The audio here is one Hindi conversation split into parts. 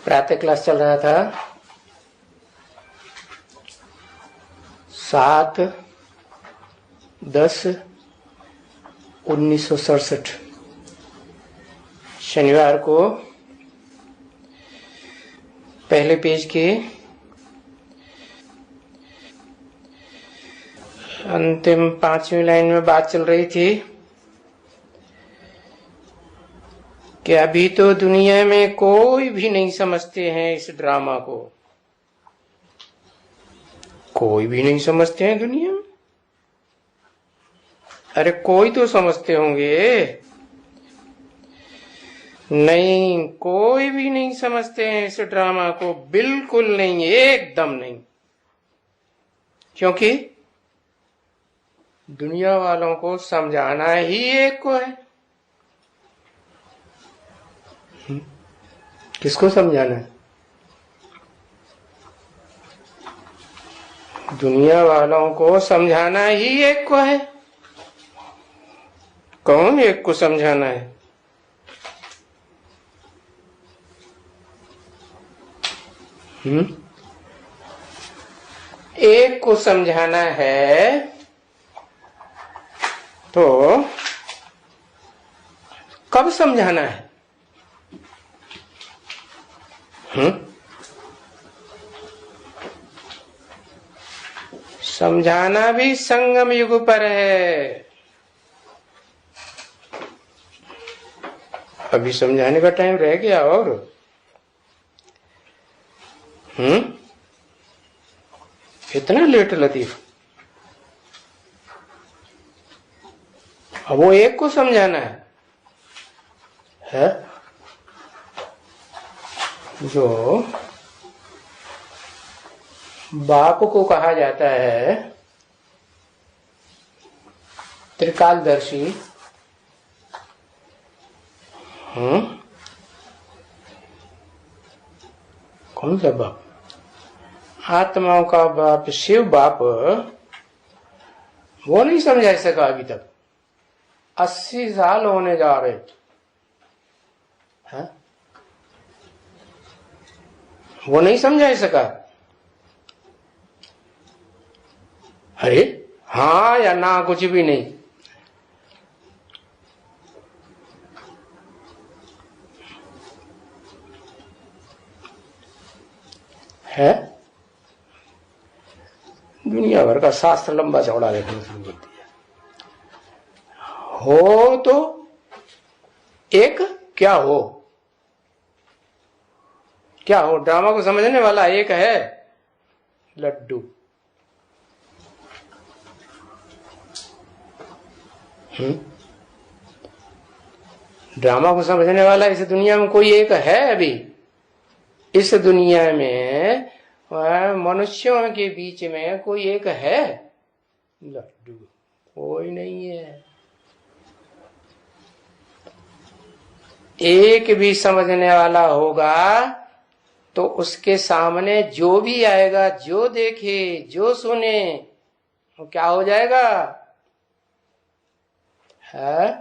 प्रातः क्लास चल रहा था 7/10/1967 शनिवार को पहले पेज के अंतिम 5वीं लाइन में बात चल रही थी कि अभी तो दुनिया में कोई भी नहीं समझते हैं इस ड्रामा को। कोई भी नहीं समझते हैं दुनिया में। अरे कोई तो समझते होंगे। नहीं, कोई भी नहीं समझते हैं इस ड्रामा को, बिल्कुल नहीं, एकदम नहीं। क्योंकि दुनिया वालों को समझाना ही एक को है। किसको समझाना है? दुनिया वालों को समझाना ही एक को है। कौन एक को समझाना है? एक को समझाना है तो कब समझाना है? समझाना भी संगम युग पर है। अभी समझाने का टाइम रह गया और इतना लेट लतीफ। अब वो एक को समझाना है जो बाप को कहा जाता है त्रिकालदर्शी। कौन सा बाप? आत्माओं का बाप, शिव बाप। वो नहीं समझा सका अभी तक। 80 साल होने जा रहे हैं, वो नहीं समझा सका। अरे हाँ या ना, कुछ भी नहीं। है दुनिया भर का शास्त्र लंबा चौड़ा देखने शुरू कर दिया। हो तो एक क्या हो? क्या हो? ड्रामा को समझने वाला एक है, लड्डू। ड्रामा को समझने वाला इस दुनिया में कोई एक है? अभी इस दुनिया में मनुष्यों के बीच में कोई एक है? लड्डू। कोई नहीं है। एक भी समझने वाला होगा तो उसके सामने जो भी आएगा, जो देखे, जो सुने, वो क्या हो जाएगा? है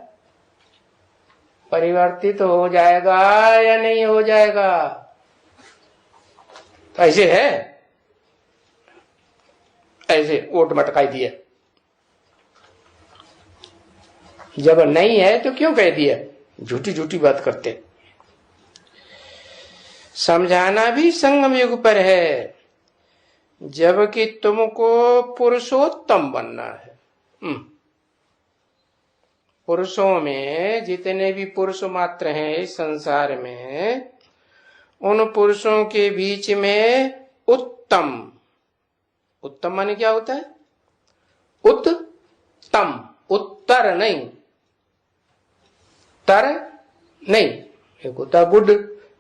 परिवर्तित हो जाएगा या नहीं हो जाएगा? तो ऐसे है, ऐसे ओट मटकाई दिया। जब नहीं है तो क्यों कह दिया? झूठी झूठी बात करते। समझाना भी संगम युग पर है, जबकि तुमको पुरुषोत्तम बनना है। पुरुषों में जितने भी पुरुष मात्र हैं इस संसार में, उन पुरुषों के बीच में उत्तम। उत्तम माने क्या होता है? उत्तम, उत्तर नहीं, तर नहीं। एक होता है गुड,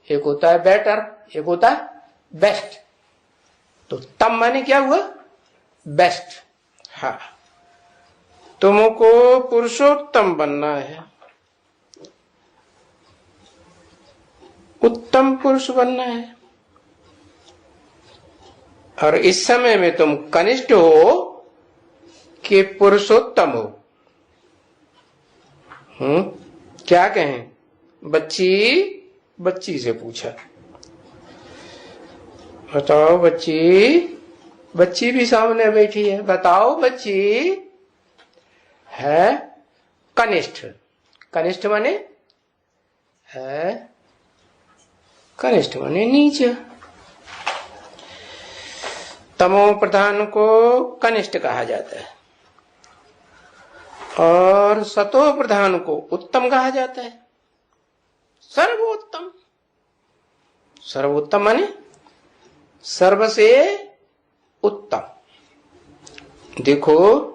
एक होता है बेटर, एक होता है बेस्ट। तो तम माने क्या हुआ? बेस्ट। हाँ, तुमको पुरुषोत्तम बनना है, उत्तम पुरुष बनना है। और इस समय में तुम कनिष्ठ हो कि पुरुषोत्तम हो। क्या कहें? बच्ची से पूछा, बताओ बच्ची, बच्ची भी सामने बैठी है, बताओ बच्ची। है कनिष्ठ, कनिष्ठ माने है, कनिष्ठ माने नीचे। तमो प्रधान को कनिष्ठ कहा जाता है और सतो प्रधान को उत्तम कहा जाता है, सर्वोत्तम। सर्वोत्तम माने सर्व से उत्तम। देखो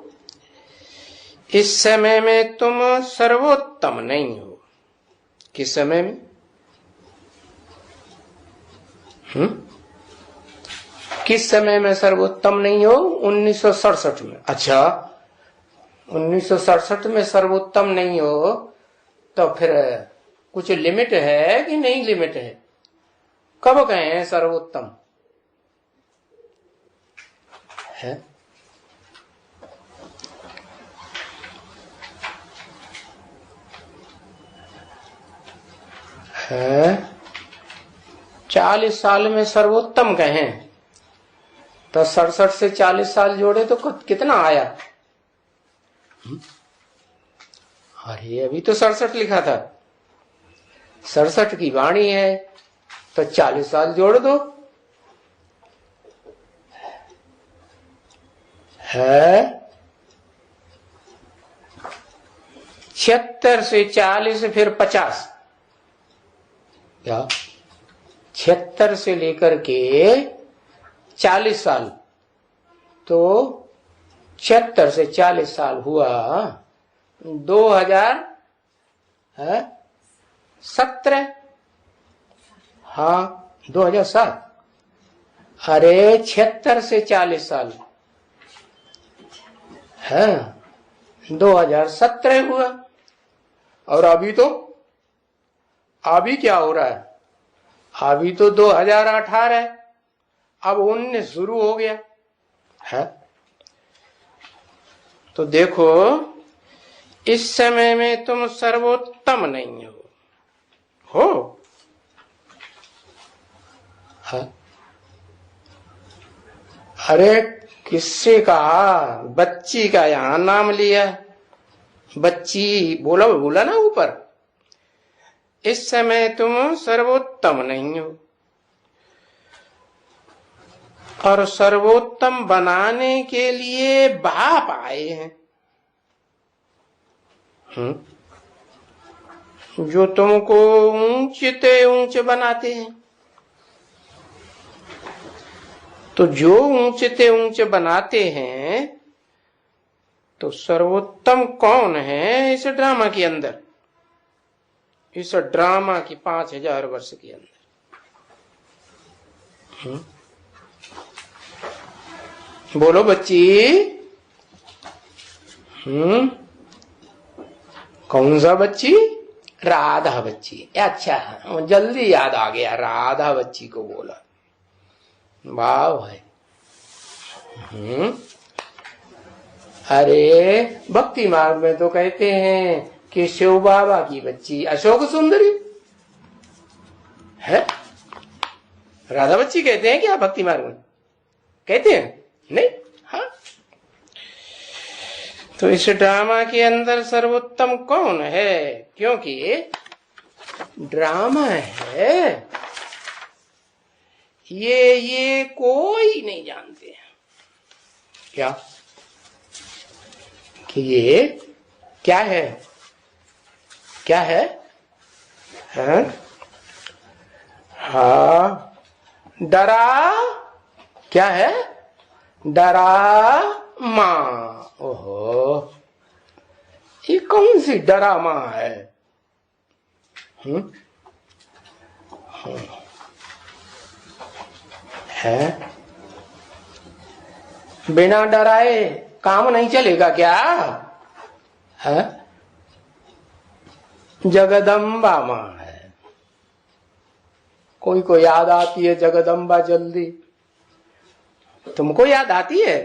इस समय में तुम सर्वोत्तम नहीं हो। किस समय में? किस समय में सर्वोत्तम नहीं हो? 1967 में। अच्छा, 1967 में सर्वोत्तम नहीं हो तो फिर कुछ लिमिट है कि नहीं लिमिट है? कब कहे हैं सर्वोत्तम है? है 40 साल में सर्वोत्तम कहें तो 67 से 40 साल जोड़े तो कितना आया? अरे अभी तो 67 लिखा था, 67 की वाणी है तो 40 साल जोड़ दो। है 76 से 40 फिर 50, क्या 76 से लेकर के 40 साल, तो 76 से 40 साल हुआ 2017। हाँ 2007। अरे 76 से 40 साल है 2017 हुआ। और अभी तो अभी क्या हो रहा है? अभी तो 2018 है, अब 19 शुरू हो गया है। तो देखो इस समय में तुम सर्वोत्तम नहीं हो। है? अरे किससे कहा? बच्ची का यहां नाम लिया, बच्ची बोला ना ऊपर। इस समय तुम सर्वोत्तम नहीं हो और सर्वोत्तम बनाने के लिए बाप आए हैं, जो तुमको ऊंचते ऊंच बनाते हैं। तो जो ऊंचते ऊंच बनाते हैं तो सर्वोत्तम कौन है इस ड्रामा के अंदर, इस ड्रामा की 5000 वर्ष के अंदर? बोलो बच्ची। कौन सा बच्ची? राधा बच्ची। अच्छा जल्दी याद आ गया, राधा बच्ची को बोला। वाह भाई। अरे भक्ति मार्ग में तो कहते हैं कि शिव बाबा की बच्ची अशोक सुंदरी है। राधा बच्ची कहते हैं क्या भक्ति मार्ग में? कहते हैं नहीं? हाँ। तो इस ड्रामा के अंदर सर्वोत्तम कौन है? क्योंकि ड्रामा है, ये कोई नहीं जानते हैं क्या कि ये क्या है? क्या है? हाँ डरा, क्या है? डरा मां। ओहो, ये कौन सी डरा मां है? है बिना डराए काम नहीं चलेगा क्या? है जगदम्बा मां है। कोई को याद आती है जगदम्बा जल्दी? तुमको याद आती है?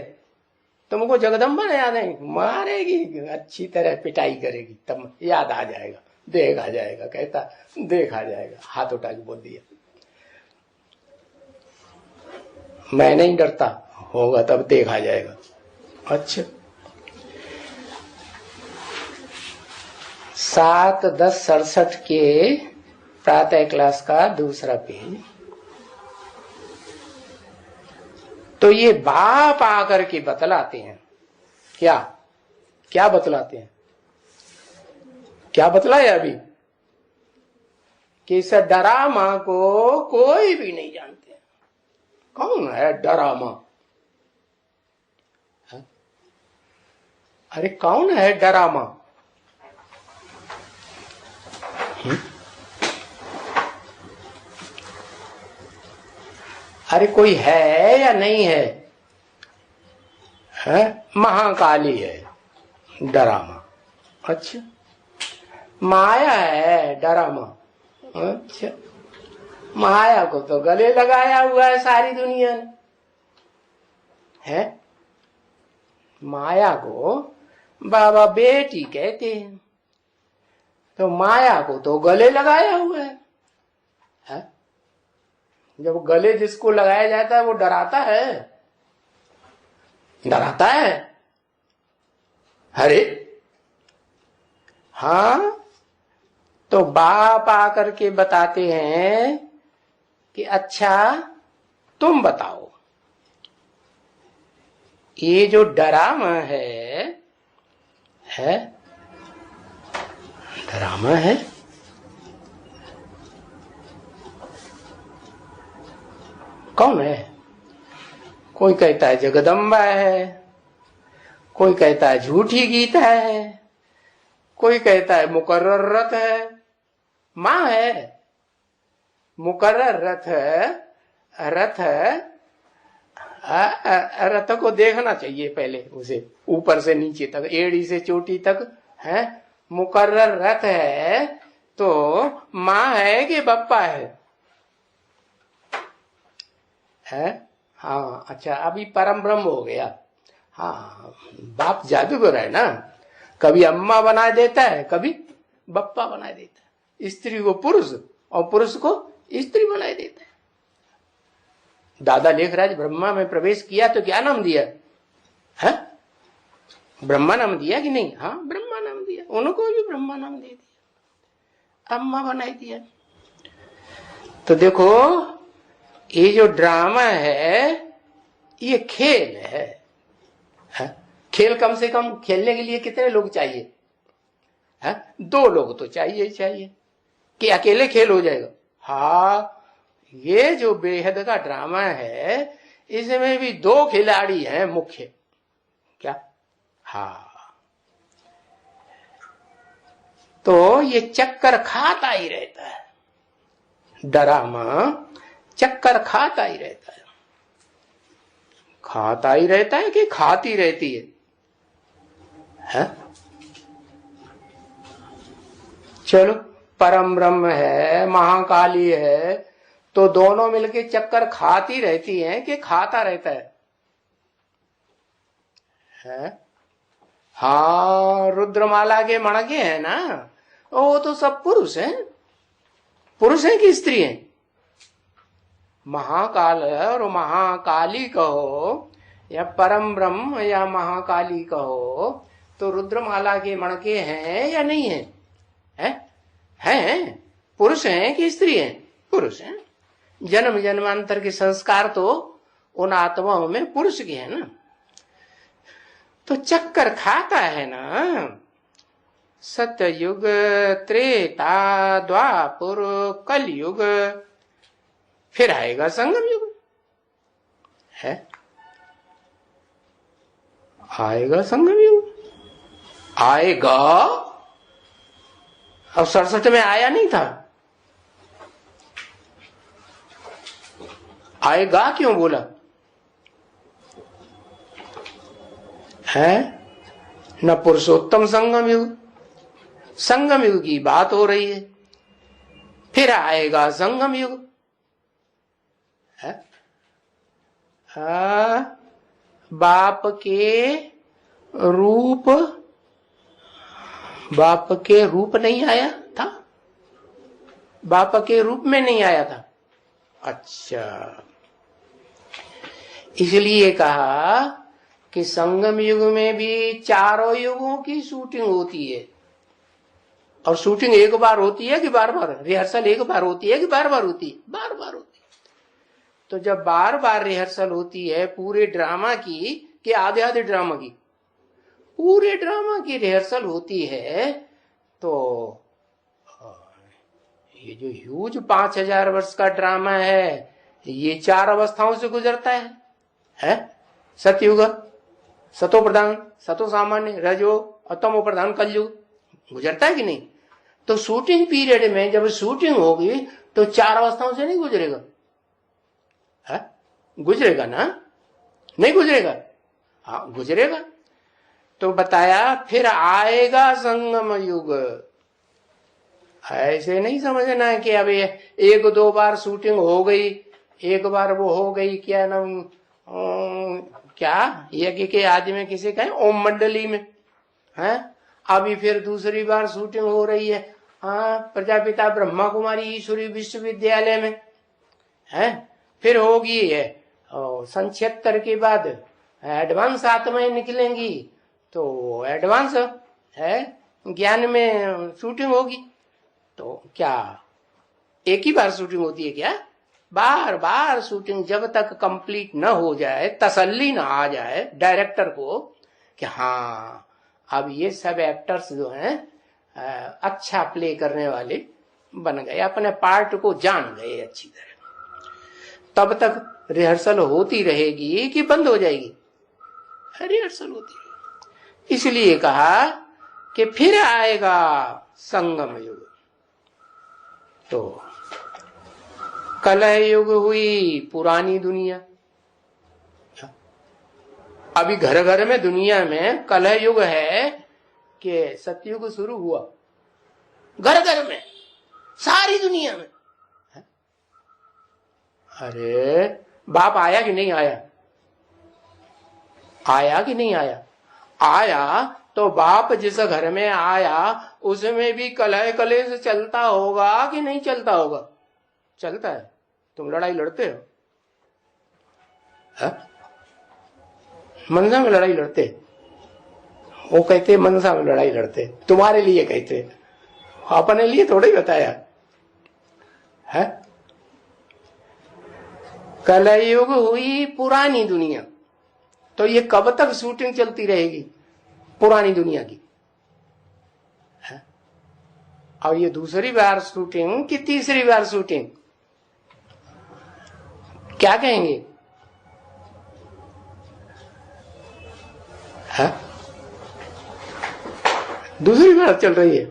तुमको जगदम्बा नहीं याद? नहीं, मारेगी, अच्छी तरह पिटाई करेगी, तब याद आ जाएगा, देख आ जाएगा। कहता देख आ जाएगा, हाथ उठा के बोल दिया। मैं नहीं डरता, होगा तब देखा जाएगा। अच्छा 7/10/67 के प्रातः क्लास का दूसरा पेज। तो ये बाप आकर के बतलाते हैं, क्या क्या बतलाते हैं, क्या बतलाया अभी कि इस डरामा को कोई भी नहीं जानते। कौन है डरामा? अरे कौन है डरामा? अरे कोई है या नहीं है? है महाकाली है डरामा। अच्छा माया है डरामा। अच्छा माया को तो गले लगाया हुआ है सारी दुनिया ने, है माया को बाबा बेटी कहते हैं, तो माया को तो गले लगाया हुआ है? जब गले जिसको लगाया जाता है वो डराता है, डराता है? अरे हाँ, तो बाप आकर के बताते हैं कि अच्छा तुम बताओ, ये जो डरामा है डरामा है, कौन है? कोई कहता है जगदम्बा है, कोई कहता है झूठी गीता है, कोई कहता है मुकर्रर रथ है। माँ है मुकर्रर रथ, रथ रथ को देखना चाहिए पहले, उसे ऊपर से नीचे तक, एड़ी से चोटी तक है। मुकर्रर रथ है तो माँ है कि बप्पा है? हाँ अच्छा, अभी परम ब्रह्म हो गया। हाँ बाप जादूगर है ना, कभी अम्मा बना देता है, कभी बप्पा बना देता है, स्त्री को पुरुष और पुरुष को स्त्री बना देता है। दादा लेखराज ब्रह्मा में प्रवेश किया तो क्या नाम दिया है? ब्रह्मा नाम दिया कि नहीं? हाँ ब्रह्मा नाम दिया, उनको भी ब्रह्मा नाम दे दिया, अम्मा बनाई दिया। तो देखो ये जो ड्रामा है ये खेल है, खेल कम से कम खेलने के लिए कितने लोग चाहिए? 2 लोग तो चाहिए ही चाहिए, कि अकेले खेल हो जाएगा? हाँ ये जो बेहद का ड्रामा है इसमें भी 2 खिलाड़ी हैं मुख्य। क्या? हाँ तो ये चक्कर खाता ही रहता है, ड्रामा चक्कर खाता ही रहता है। खाता ही रहता है कि खाती रहती है? चलो परम ब्रह्म है, महाकाली है, तो दोनों मिलके चक्कर खाती रहती हैं कि खाता रहता है? हाँ रुद्रमाला के मणके है ना, वो तो सब पुरुष हैं। पुरुष हैं कि स्त्री हैं? महाकाल और महाकाली कहो या परम ब्रह्म या महाकाली कहो, तो रुद्रमाला के मणके हैं या नहीं है? हैं? पुरुष हैं कि स्त्री हैं? पुरुष हैं। जन्म जन्मांतर के संस्कार तो उन आत्माओं में पुरुष के हैं ना, तो चक्कर खाता है ना। सतयुग, त्रेता, द्वापर, कलयुग, फिर आएगा संगम युग है। आएगा संगम युग, आएगा। अब 67 में आया नहीं था, आएगा क्यों बोला है? न पुरुषोत्तम संगम युग, संगम युग की बात हो रही है, फिर आएगा संगम युग है। बाप के रूप नहीं आया था, बाप के रूप में नहीं आया था। अच्छा इसलिए कहा कि संगम युग में भी चारों युगों की शूटिंग होती है। और शूटिंग एक बार होती है कि बार बार? रिहर्सल एक बार होती है कि बार बार होती है? बार बार होती है। तो जब बार बार रिहर्सल होती है पूरे ड्रामा की कि आधे आधे ड्रामा की, पूरे ड्रामा की रिहर्सल होती है, तो ये जो ह्यूज 5000 वर्ष का ड्रामा है ये 4 अवस्थाओं से गुजरता है? सतयुग, सतो प्रधान, सतो सामान्य, रजो और तमो प्रधान कलयुग, गुजरता है कि नहीं? तो शूटिंग पीरियड में जब शूटिंग होगी तो 4 अवस्थाओं से नहीं गुजरेगा? है? गुजरेगा ना? नहीं गुजरेगा? हाँ गुजरेगा। तो बताया फिर आएगा संगम युग। ऐसे नहीं समझना है कि अब एक दो बार शूटिंग हो गई, एक बार वो हो गई, क्या नाम, क्या यज्ञ के आदि में किसे कहें, ओम मंडली में है, अभी फिर दूसरी बार शूटिंग हो रही है हाँ प्रजापिता ब्रह्मा कुमारी ईश्वरी विश्वविद्यालय में है, फिर होगी है सन 76 के बाद एडवांस आत्माएं निकलेंगी तो एडवांस है ज्ञान में शूटिंग होगी। तो क्या एक ही बार शूटिंग होती है क्या? बार बार शूटिंग, जब तक कंप्लीट न हो जाए, तसल्ली न आ जाए डायरेक्टर को कि हाँ अब ये सब एक्टर्स जो हैं अच्छा प्ले करने वाले बन गए, अपने पार्ट को जान गए अच्छी तरह, तब तक रिहर्सल होती रहेगी कि बंद हो जाएगी? रिहर्सल होती रहेगी। इसलिए कहा कि फिर आएगा संगम युग। तो कलह युग हुई पुरानी दुनिया, अभी घर घर में दुनिया में कलह युग है कि सतयुग शुरू हुआ, घर घर में सारी दुनिया में। अरे बाप आया कि नहीं आया? आया कि नहीं आया? आया तो बाप जिस घर में आया उसमें भी कलह कलेश चलता होगा कि नहीं चलता होगा? चलता है। तुम लड़ाई लड़ते हो? मनसा में लड़ाई लड़ते? वो कहते मनसा में लड़ाई लड़ते, तुम्हारे लिए कहते, अपने लिए थोड़ा ही बताया है। कलयुग हुई पुरानी दुनिया, तो ये कब तक शूटिंग चलती रहेगी पुरानी दुनिया की है? और ये दूसरी बार शूटिंग कि तीसरी बार शूटिंग, क्या कहेंगे? है? दूसरी बार चल रही है।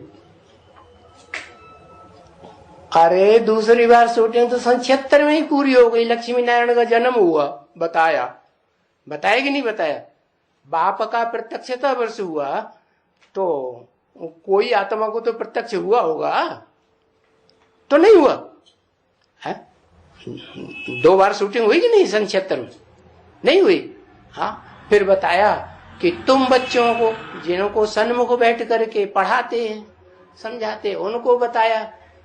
अरे दूसरी बार शूटिंग तो सन 76 में ही पूरी हो गई, लक्ष्मी नारायण का जन्म हुआ, बताया कि नहीं बताया? बाप का प्रत्यक्षता वर्ष हुआ तो कोई आत्मा को तो प्रत्यक्ष हुआ होगा, तो नहीं हुआ है? 2 बार शूटिंग हुई कि नहीं सन 76 में? नहीं हुई। हाँ फिर बताया कि तुम बच्चों को जिनको सन्मुख बैठ करके पढ़ाते हैं समझाते हैं, उनको बताया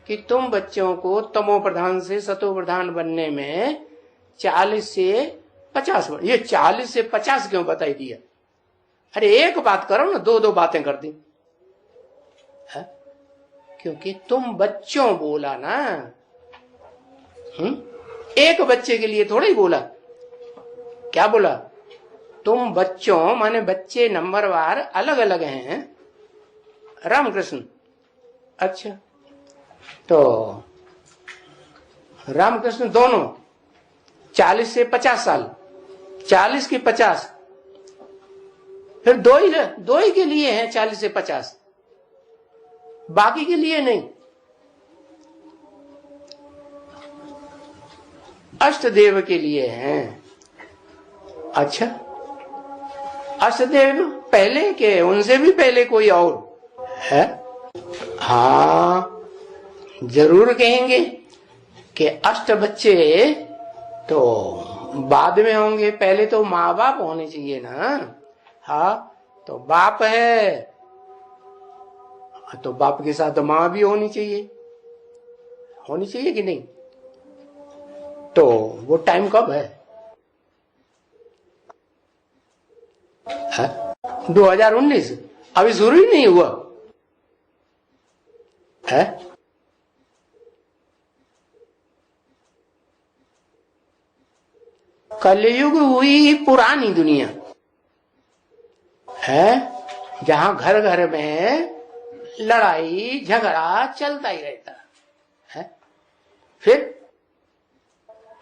कि तुम बच्चों को तमो प्रधान से सतो प्रधान बनने में 40 से 50 वर्ष, ये 40 से 50 क्यों बताई दिया? अरे एक बात करो ना, 2 बातें कर दी है? क्योंकि तुम बच्चों बोला ना, एक बच्चे के लिए थोड़ा ही बोला। क्या बोला? तुम बच्चों, माने बच्चे नंबरवार अलग अलग हैं रामकृष्ण। अच्छा तो रामकृष्ण दोनों 40 से 50 साल, 40 के 50, फिर दो ही के लिए हैं 40 से 50, बाकी के लिए नहीं। अष्टदेव के लिए हैं। अच्छा अष्टदेव पहले के, उनसे भी पहले कोई और है? हाँ जरूर कहेंगे कि अष्ट बच्चे तो बाद में होंगे, पहले तो माँ बाप होने चाहिए ना। हाँ तो बाप है तो बाप के साथ माँ भी होनी चाहिए कि नहीं? तो वो टाइम कब है? 2019 अभी शुरू ही नहीं हुआ है। कलयुग हुई पुरानी दुनिया है, जहां घर घर में लड़ाई झगड़ा चलता ही रहता है। फिर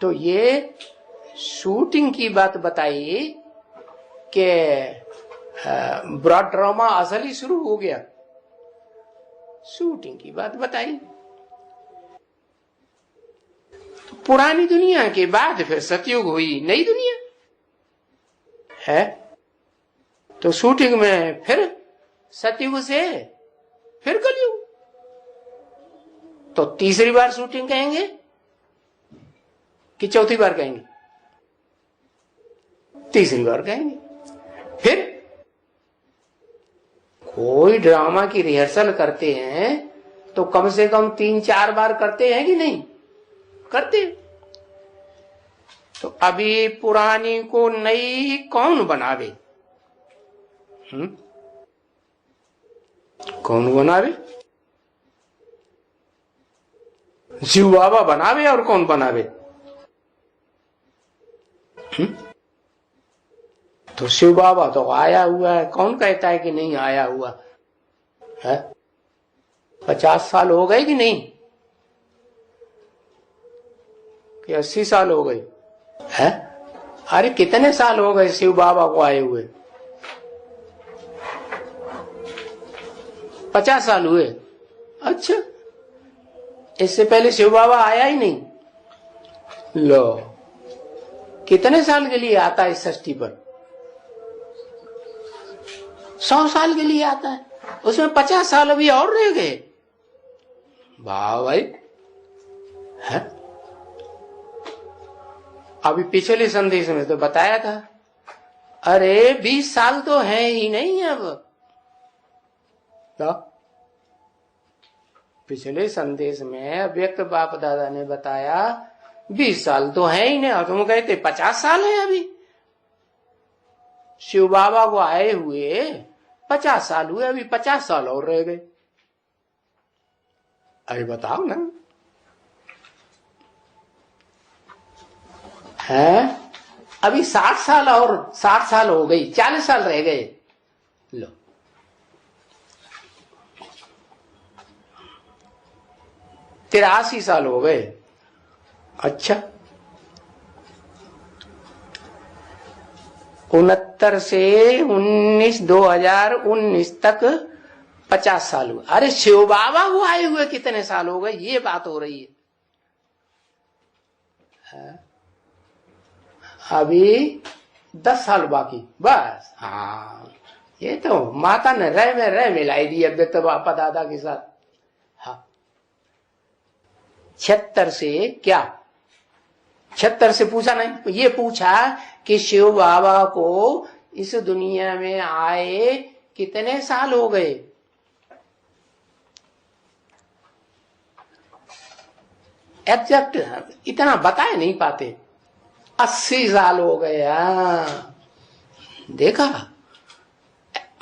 तो ये शूटिंग की बात बताई कि ब्रॉड ड्रामा असल ही शुरू हो गया, शूटिंग की बात बताई। तो पुरानी दुनिया के बाद फिर सतयुग हुई नई दुनिया है। तो शूटिंग में फिर सतयुग से फिर कलयुग, तो तीसरी बार शूटिंग कहेंगे कि चौथी बार कहेंगे? तीसरी बार कहेंगे। फिर कोई ड्रामा की रिहर्सल करते हैं तो कम से कम 3-4 बार करते हैं कि नहीं करते? तो अभी पुरानी को नई कौन बनावे? कौन बनावे? शिव बाबा बनावे और कौन बनावे? तो शिव बाबा तो आया हुआ है, कौन कहता है कि नहीं आया हुआ है? 50 साल हो गए कि नहीं, कि 80 साल हो गए है? अरे कितने साल हो गए शिव बाबा को आए हुए? 50 साल हुए। अच्छा, इससे पहले शिव बाबा आया ही नहीं? लो, कितने साल के लिए आता है इस षष्ठी पर? 100 साल के लिए आता है, उसमें 50 साल अभी और रह गए। वाह भाई है। अभी पिछले संदेश में तो बताया था, अरे 20 साल तो है ही नहीं अब। तो पिछले संदेश में अव्यक्त बाप दादा ने बताया 20 साल तो है ही नहीं, और तुम कहते 50 साल है अभी। शिव बाबा को आए हुए 50 साल हुए, अभी 50 साल और रह गए। अरे बताओ ना, है अभी 60 साल और 60 साल हो गई, 40 साल रह गए। लो, तेरा 80 साल हो गए। अच्छा, 69 से 2019 तक 50 साल हुए। अरे शिव बाबा को आए हुए कितने साल हो गए, ये बात हो रही है। अभी 10 साल बाकी बस। हाँ, ये तो माता ने रह में रह मिलाई दी अब तो बापा दादा के साथ। हाँ, 76 से क्या, 76 से पूछा नहीं, ये पूछा कि शिव बाबा को इस दुनिया में आए कितने साल हो गए। एग्जैक्ट इतना बताए नहीं पाते। 80 साल हो गया, देखा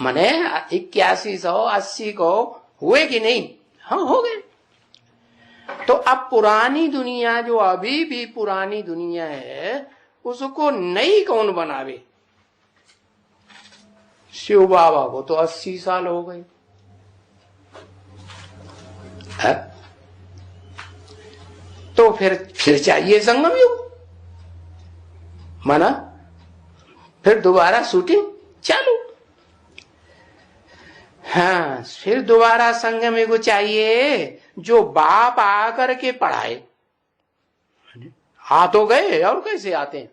मने 8180 को हुए कि नहीं? हाँ, हो गए। तो अब पुरानी दुनिया जो अभी भी पुरानी दुनिया है, उसको नई कौन बनावे? शिव बाबा को तो 80 साल हो गए है? तो फिर चाहिए संगम युग, माना फिर दोबारा शूटिंग चालू। हाँ, फिर दोबारा संगम युग चाहिए जो बाप आकर के पढ़ाए। आ तो गए, और कैसे आते हैं?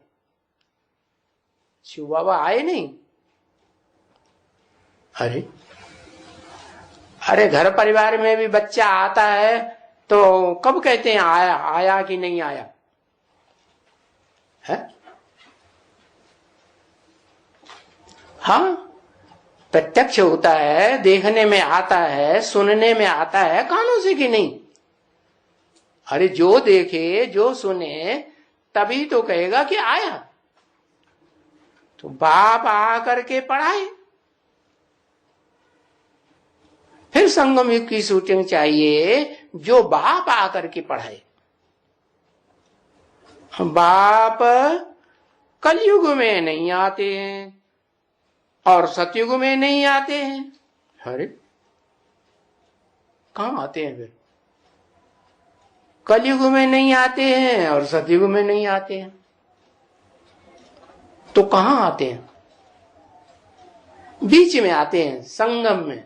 शिव बाबा आए नहीं। अरे घर परिवार में भी बच्चा आता है तो कब कहते हैं आया, आया कि नहीं आया है? हाँ, प्रत्यक्ष होता है, देखने में आता है, सुनने में आता है, कानों से कि नहीं? अरे जो देखे जो सुने तभी तो कहेगा कि आया। तो बाप आकर के पढ़ाए, फिर संगम युग की शूटिंग चाहिए जो बाप आकर के पढ़ाए। बाप कलयुग में नहीं आते हैं और सतयुग में नहीं आते हैं। अरे कहां आते हैं फिर? कलयुग में नहीं आते हैं और सतयुग में नहीं आते हैं, तो कहां आते हैं? बीच में आते हैं, संगम में,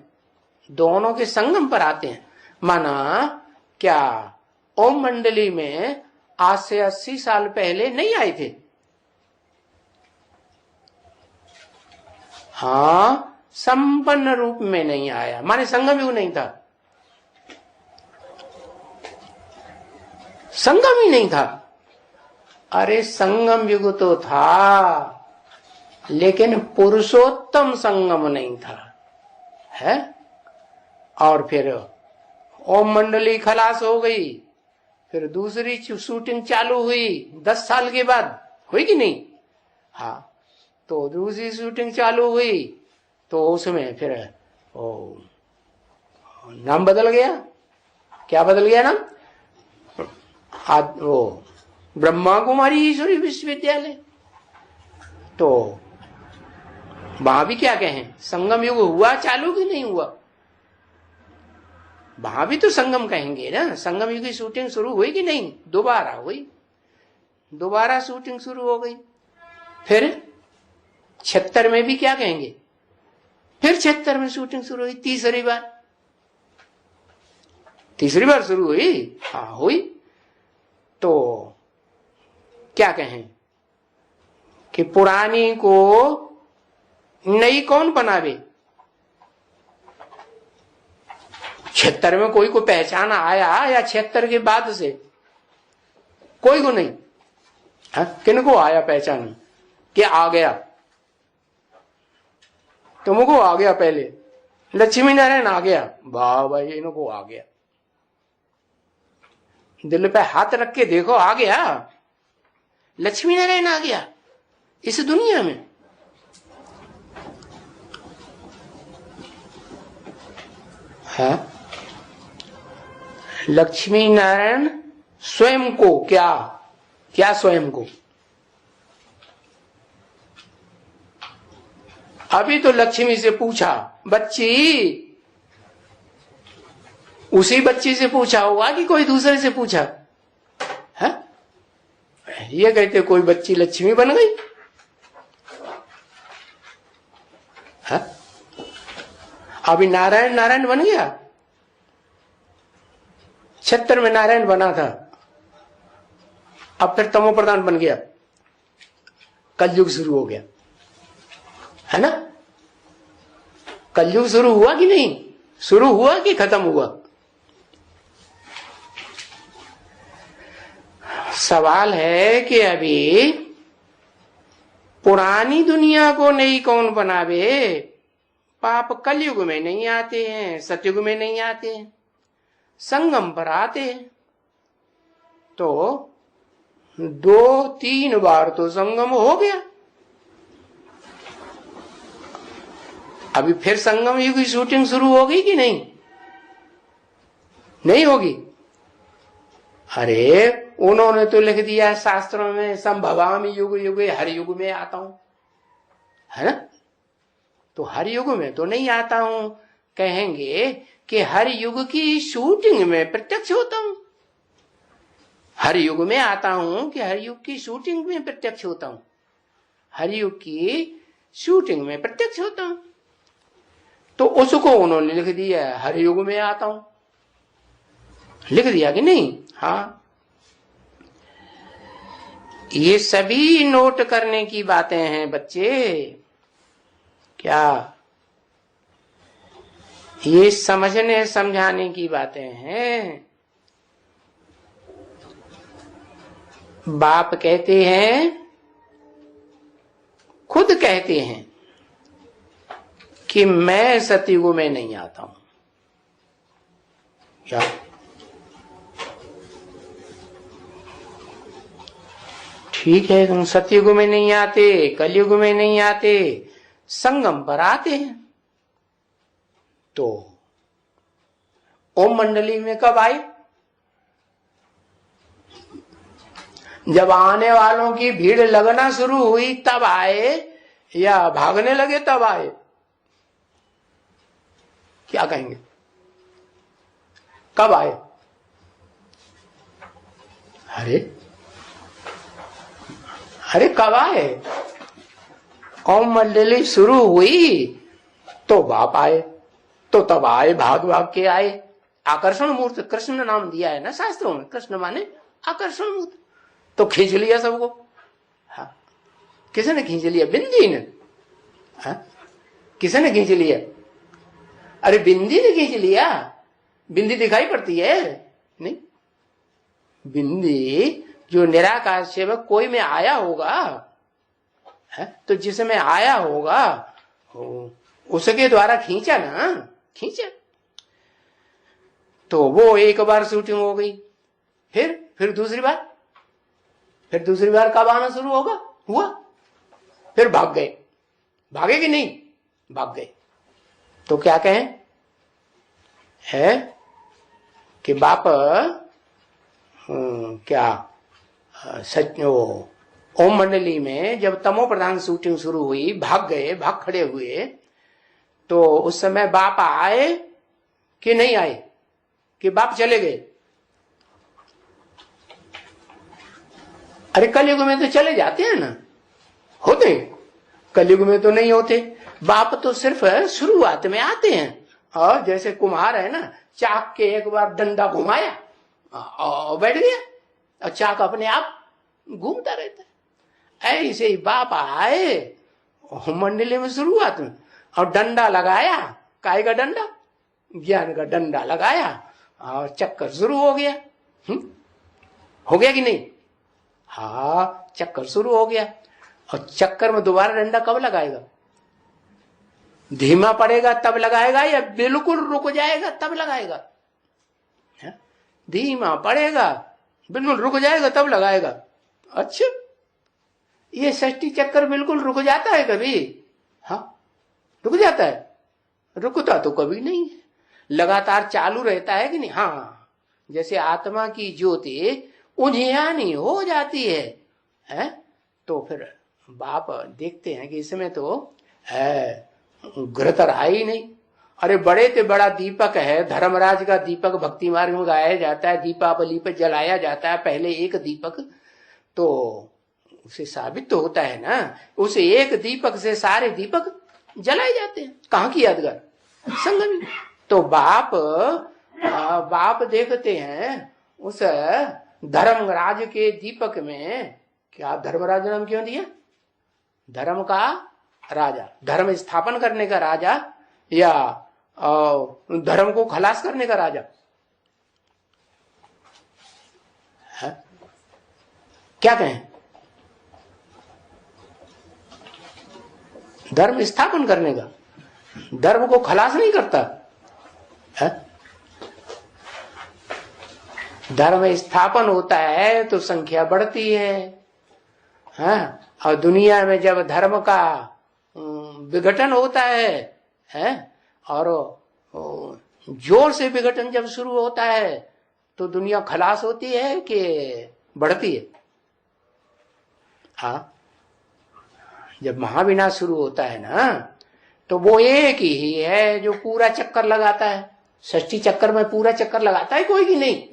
दोनों के संगम पर आते हैं। माना क्या ओम मंडली में आज से 80 साल पहले नहीं आए थे? हाँ, संपन्न रूप में नहीं आया, माने संगम युग नहीं था, संगम ही नहीं था। अरे संगम युग तो था, लेकिन पुरुषोत्तम संगम नहीं था, है। और फिर ओम मंडली खलास हो गई, फिर दूसरी शूटिंग चालू हुई 10 साल के बाद, हुई कि नहीं? हाँ, तो दूसरी शूटिंग चालू हुई तो उसमें फिर नाम बदल गया। क्या बदल गया नाम? वो ब्रह्मा कुमारी ईश्वरी विश्वविद्यालय। तो वहां भी क्या कहें, संगम युग हुआ चालू कि नहीं हुआ? वहां भी तो संगम कहेंगे ना। संगम युग की शूटिंग शुरू हुई कि नहीं? दोबारा हुई, दोबारा शूटिंग शुरू हो गई। फिर 76 में भी क्या कहेंगे, फिर 76 में शूटिंग शुरू हुई, तीसरी बार शुरू हुई। हाँ हुई, तो क्या कहें कि पुरानी को नई कौन बनावे? 76 में कोई को पहचान आया या 76 के बाद से? कोई को नहीं। किनको आया पहचान कि आ गया? तुमको आ गया, पहले लक्ष्मी नारायण आ गया, वाह भाई इनको आ गया। दिल पे हाथ रख के देखो, आ गया, लक्ष्मी नारायण आ गया इस दुनिया में। है लक्ष्मी नारायण स्वयं को, क्या स्वयं को? अभी तो लक्ष्मी से पूछा, बच्ची, उसी बच्ची से पूछा होगा कि कोई दूसरे से पूछा है? ये कहते कोई बच्ची लक्ष्मी बन गई है? अभी नारायण बन गया। 76 में नारायण बना था, अब फिर तमो प्रधान बन गया, कलयुग शुरू हो गया, है ना? कलयुग शुरू हुआ कि नहीं? शुरू हुआ कि खत्म हुआ? सवाल है कि अभी पुरानी दुनिया को नई कौन बनावे? पाप कलयुग में नहीं आते हैं, सतयुग में नहीं आते हैं, संगम पर आते हैं। तो 2-3 बार तो संगम हो गया, अभी फिर संगम युग की शूटिंग शुरू होगी कि नहीं? नहीं होगी। अरे उन्होंने तो लिख दिया शास्त्रों में, संभवामि युग युगे, हर युग में आता हूं, है ना? तो हर युग में तो नहीं आता हूं, कहेंगे कि हर युग की शूटिंग में प्रत्यक्ष होता हूं। हर युग में आता हूं कि हर युग की शूटिंग में प्रत्यक्ष होता हूं, हर युग की शूटिंग में प्रत्यक्ष होता हूं। तो उसको उन्होंने लिख दिया हर युग में आता हूं, लिख दिया कि नहीं? हाँ, ये सभी नोट करने की बातें हैं बच्चे। क्या ये समझने समझाने की बातें हैं? बाप कहते हैं, खुद कहते हैं कि मैं सतयुग में नहीं आता हूं। क्या ठीक है, तुम सतयुग में नहीं आते, कलयुग में नहीं आते, संगम पर आते हैं। तो ओम मंडली में कब आए? जब आने वालों की भीड़ लगना शुरू हुई तब आए या भागने लगे तब आए? क्या कहेंगे? कब आए? अरे अरे कब आए? ओम मंडली शुरू हुई तो बाप आए, तो तब आए, भाग भाग के आए। आकर्षण मूर्त कृष्ण नाम दिया है ना शास्त्रों में, कृष्ण माने आकर्षण मूर्त। तो खींच लिया सबको। हाँ, किसने खींच लिया? बिंदी ने। हाँ, किसने खींच लिया? अरे बिंदी ने खींच लिया। बिंदी दिखाई पड़ती है? नहीं। बिंदी जो निराकार सेवक कोई में आया होगा है, तो जिसमें आया होगा उसके द्वारा खींचा ना, खींचा। तो वो एक बार शूटिंग हो गई, फिर दूसरी बार कब आना शुरू होगा? हुआ, फिर भाग गए। भागे कि नहीं? भाग गए। तो क्या कहें है कि बाप क्या सच ओम मंडली में जब तमो प्रधान शूटिंग शुरू हुई, भाग गए, भाग खड़े हुए, तो उस समय बाप आए कि नहीं आए? कि बाप चले गए? अरे कलयुग में तो चले जाते हैं ना, होते। कलयुग में तो नहीं होते। बाप तो सिर्फ शुरुआत में आते हैं। और जैसे कुम्हार है ना, चाक के एक बार डंडा घुमाया और बैठ गया, और चाक अपने आप घूमता रहता है। ऐसे ही बाप आए मंडली में शुरुआत में, और डंडा लगाया। काय का डंडा? ज्ञान का डंडा लगाया, और चक्कर शुरू हो गया। हो गया कि नहीं? हाँ, चक्कर शुरू हो गया। और चक्कर में दोबारा डंडा कब लगाएगा? धीमा पड़ेगा तब लगाएगा, या बिल्कुल रुक जाएगा तब लगाएगा? धीमा पड़ेगा, बिल्कुल रुक जाएगा तब लगाएगा। अच्छा, ये षष्ठी चक्कर बिल्कुल रुक जाता है कभी? हाँ, रुक जाता है? रुकता तो कभी नहीं है, लगातार चालू रहता है कि नहीं? हाँ, जैसे आत्मा की ज्योति उजियानी हो जाती है? तो फिर बाप देखते हैं कि इसमें तो घृत रहा ही नहीं। अरे बड़े से बड़ा दीपक है, धर्मराज का दीपक भक्ति मार्ग में गाया जाता है, दीपावली पे जलाया जाता है पहले एक दीपक, तो उसे साबित तो होता है ना, उसे एक दीपक से सारे दीपक जलाए जाते हैं। कहाँ की यादगार? संगम। तो बाप देखते हैं उस धर्मराज के दीपक में। क्या धर्मराज नाम क्यों दिया? धर्म का राजा, धर्म स्थापन करने का राजा, या धर्म को खलास करने का राजा है? क्या कहें? धर्म स्थापन करने का, धर्म को खलास नहीं करता है। धर्म स्थापन होता है तो संख्या बढ़ती है, और दुनिया में जब धर्म का विघटन होता है, और जोर से विघटन जब शुरू होता है तो दुनिया खलास होती है कि बढ़ती है? हाँ, जब महाविनाश शुरू होता है ना, तो वो एक ही है जो पूरा चक्कर लगाता है। षष्ठी चक्कर में पूरा चक्कर लगाता है कोई कि नहीं?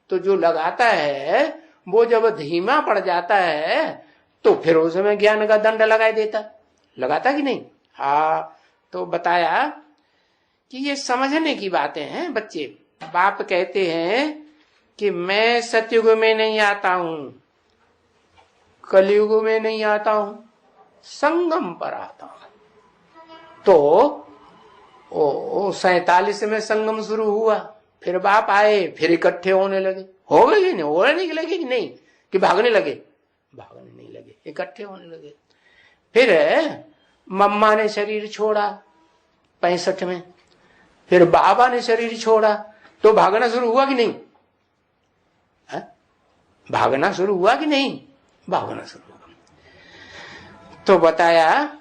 तो जो लगाता है वो जब धीमा पड़ जाता है तो फिर उसमें ज्ञान का दंड लगाए देता, लगाता कि नहीं? हाँ, तो बताया कि ये समझने की बातें हैं बच्चे। बाप कहते हैं कि मैं सतयुग में नहीं आता हूं, कलयुग में नहीं आता हूं, संगम पर आता हूं। तो 47 में संगम शुरू हुआ, फिर बाप आए, फिर इकट्ठे होने लगे। हो गए कि नहीं? होने लगे कि नहीं? कि भागने लगे? भागने नहीं लगे, इकट्ठे होने लगे। फिर मम्मा ने शरीर छोड़ा 65 में, फिर बाबा ने शरीर छोड़ा, तो भागना शुरू हुआ कि नहीं? भागना शुरू हुआ कि नहीं? भागना शुरू हुआ। तो बताया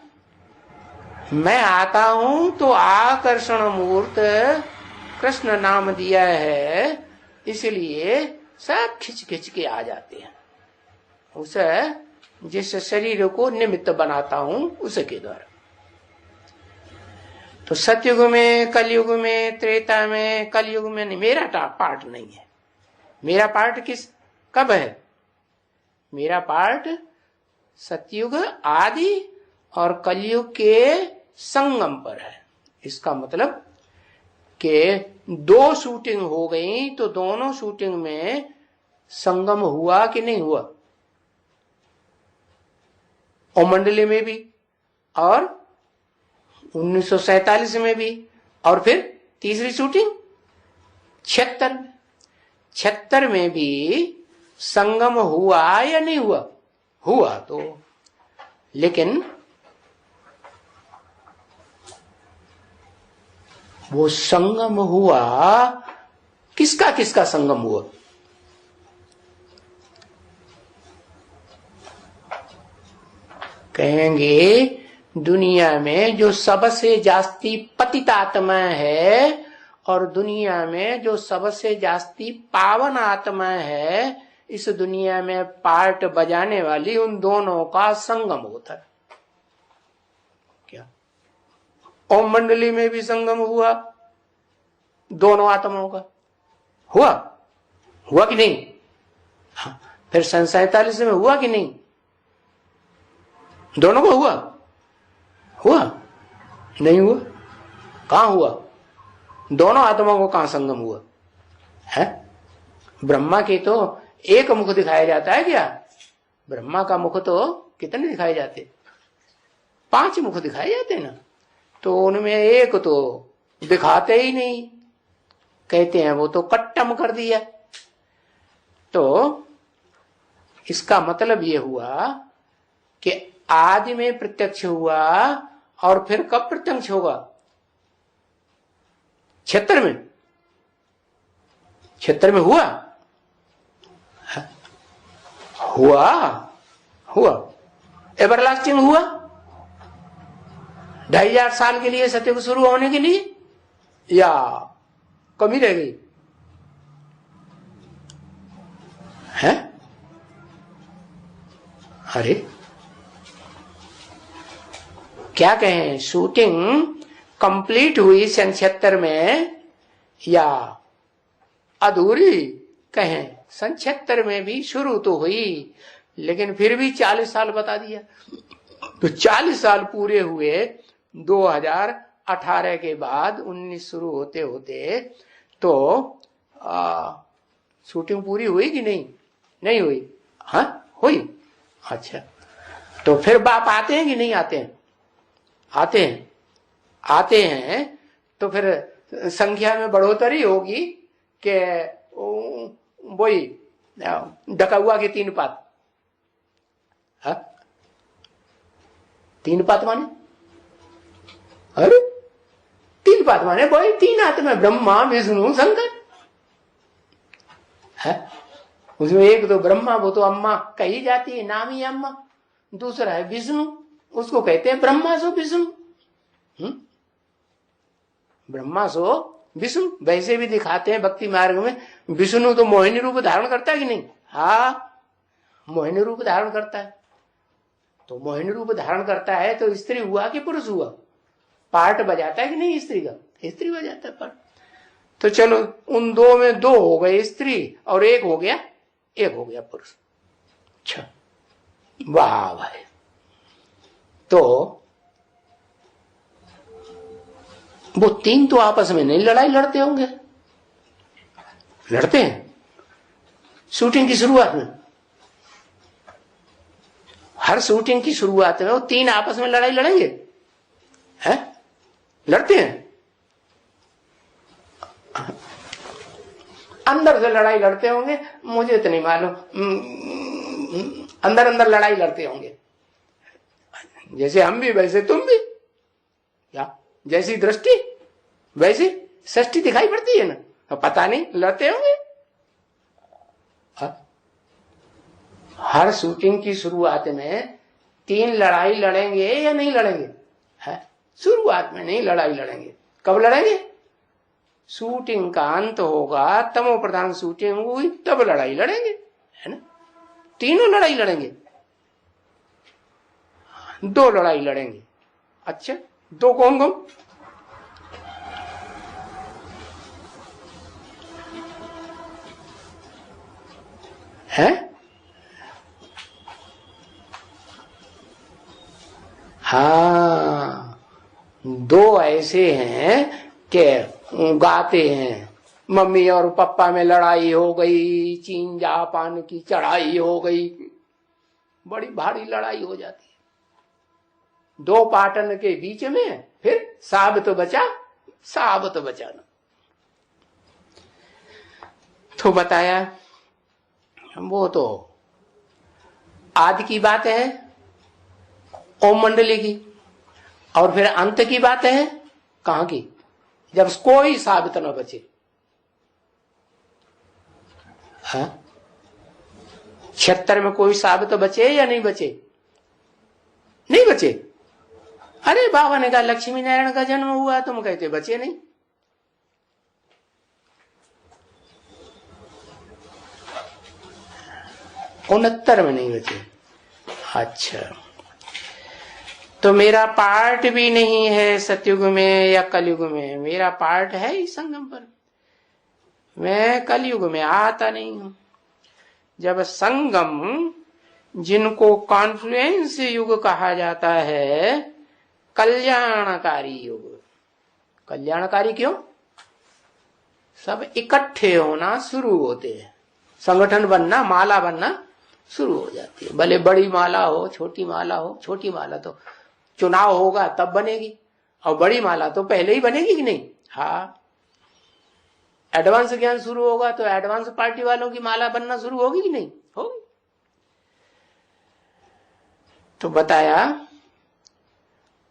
मैं आता हूं तो आकर्षण मूर्त कृष्ण नाम दिया है, इसलिए सब खिंच खिंच के आ जाते हैं। उसे जिस शरीर को निमित्त बनाता हूं उसके द्वारा। तो सतयुग में, कलयुग में, त्रेता में, कलयुग में नहीं, मेरा पार्ट नहीं है। मेरा पार्ट कब है? मेरा पार्ट सतयुग आदि और कलयुग के संगम पर है। इसका मतलब कि 2 शूटिंग हो गई तो दोनों शूटिंग में संगम हुआ कि नहीं हुआ? और मंडली में भी, और 1947 में भी, और फिर तीसरी शूटिंग 76 में। 76 में भी संगम हुआ या नहीं हुआ? हुआ तो, लेकिन वो संगम हुआ, किसका किसका संगम हुआ? कहेंगे दुनिया में जो सबसे जास्ती पतित आत्मा है और दुनिया में जो सबसे जास्ती पावन आत्मा है, इस दुनिया में पार्ट बजाने वाली उन दोनों का संगम होता है। क्या ओम मंडली में भी संगम हुआ दोनों आत्माओं का? हुआ? हुआ कि नहीं? हाँ। फिर 47 में हुआ कि नहीं? दोनों को हुआ? हुआ? नहीं हुआ? कहां हुआ? दोनों आत्माओं को कहां संगम हुआ है? ब्रह्मा के तो एक मुख दिखाया जाता है क्या? ब्रह्मा का मुख तो कितने दिखाए जाते? 5 मुख दिखाए जाते ना। तो उनमें एक तो दिखाते ही नहीं, कहते हैं वो तो कट्टम कर दिया। तो इसका मतलब ये हुआ कि आदि में प्रत्यक्ष हुआ, और फिर कब प्रत्यक्ष होगा? 76 में। 76 में हुआ? हुआ? हुआ? एवरलास्टिंग हुआ? 2500 साल के लिए सत्युग शुरू होने के लिए, या कमी रह गई है? अरे क्या कहें, शूटिंग कंप्लीट हुई 76 में या अधूरी कहें? 76 में भी शुरू तो हुई, लेकिन फिर भी 40 साल बता दिया। तो 40 साल पूरे हुए 2018 के बाद, 19 शुरू होते होते, तो शूटिंग पूरी हुई कि नहीं? नहीं हुई? हाँ हुई। अच्छा, तो फिर बाप आते हैं कि नहीं आते हैं? आते हैं। आते हैं तो फिर संख्या में बढ़ोतरी होगी कि वही डकौआ के 3 पात। 3 पात माने? अरे 3 पात माने वही 3 आत्मा, ब्रह्मा विष्णु शंकर है। उसमें एक तो ब्रह्मा, वो तो अम्मा कही जाती है, नाम ही अम्मा। दूसरा है विष्णु, उसको कहते हैं ब्रह्मा सो विष्णु। ब्रह्मा सो विष्णु। वैसे भी दिखाते हैं भक्ति मार्ग में, विष्णु तो मोहिनी रूप धारण करता है कि नहीं? हाँ, मोहिनी रूप धारण करता है। तो मोहिनी रूप धारण करता है तो स्त्री हुआ कि पुरुष हुआ? पार्ट बजाता है कि नहीं स्त्री का? स्त्री बजाता है पार्ट। तो चलो उन 2 में 2 हो गए स्त्री, और एक हो गया पुरुष। अच्छा, वाह भाई। तो वो 3 तो आपस में नहीं लड़ाई लड़ते होंगे? लड़ते हैं शूटिंग की शुरुआत में। हर शूटिंग की शुरुआत में वो 3 आपस में लड़ाई लड़ेंगे हैं? लड़ते हैं। अंदर से लड़ाई लड़ते होंगे, मुझे तो नहीं मालूम। अंदर अंदर लड़ाई लड़ते होंगे, जैसे हम भी वैसे तुम भी। क्या जैसी दृष्टि वैसी सृष्टि दिखाई पड़ती है ना? पता नहीं, लड़ते होंगे। हर शूटिंग की शुरुआत में 3 लड़ाई लड़ेंगे या नहीं लड़ेंगे? है शुरुआत में नहीं लड़ाई लड़ेंगे। कब लड़ेंगे? शूटिंग का अंत होगा, तमो प्रधान शूटिंग हुई, तब लड़ाई लड़ेंगे, है ना। तीनों लड़ाई लड़ेंगे, दो लड़ाई लड़ेंगे। अच्छा, दो कौन कौन? है? हाँ, दो ऐसे हैं कि गाते हैं, मम्मी और पापा में लड़ाई हो गई, चीन जापान की चढ़ाई हो गई, बड़ी भारी लड़ाई हो जाती है दो पाटन के बीच में, फिर साब तो बचा, साब तो बचा ना। तो बताया, वो तो आदि की बात है ओम मंडली की, और फिर अंत की बात है कहां की, जब कोई साबित न बचे। हाँ, 76 में कोई साबित बचे या नहीं बचे? नहीं बचे। अरे बाबा ने कहा लक्ष्मी नारायण का जन्म हुआ, तुम कहते बचे नहीं। उनहत्तर में नहीं बचे। अच्छा, तो मेरा पार्ट भी नहीं है सतयुग में या कलयुग में, मेरा पार्ट है ही संगम पर। मैं कलयुग में आता नहीं हूं। जब संगम, जिनको कॉन्फ्लुएंस युग कहा जाता है, कल्याणकारी युग। कल्याणकारी क्यों? सब इकट्ठे होना शुरू होते हैं, संगठन बनना, माला बनना शुरू हो जाती है। भले बड़ी माला हो, छोटी माला हो, छोटी माला तो चुनाव होगा तब बनेगी, और बड़ी माला तो पहले ही बनेगी कि नहीं। हाँ, एडवांस ज्ञान शुरू होगा तो एडवांस पार्टी वालों की माला बनना शुरू होगी कि नहीं होगी। तो बताया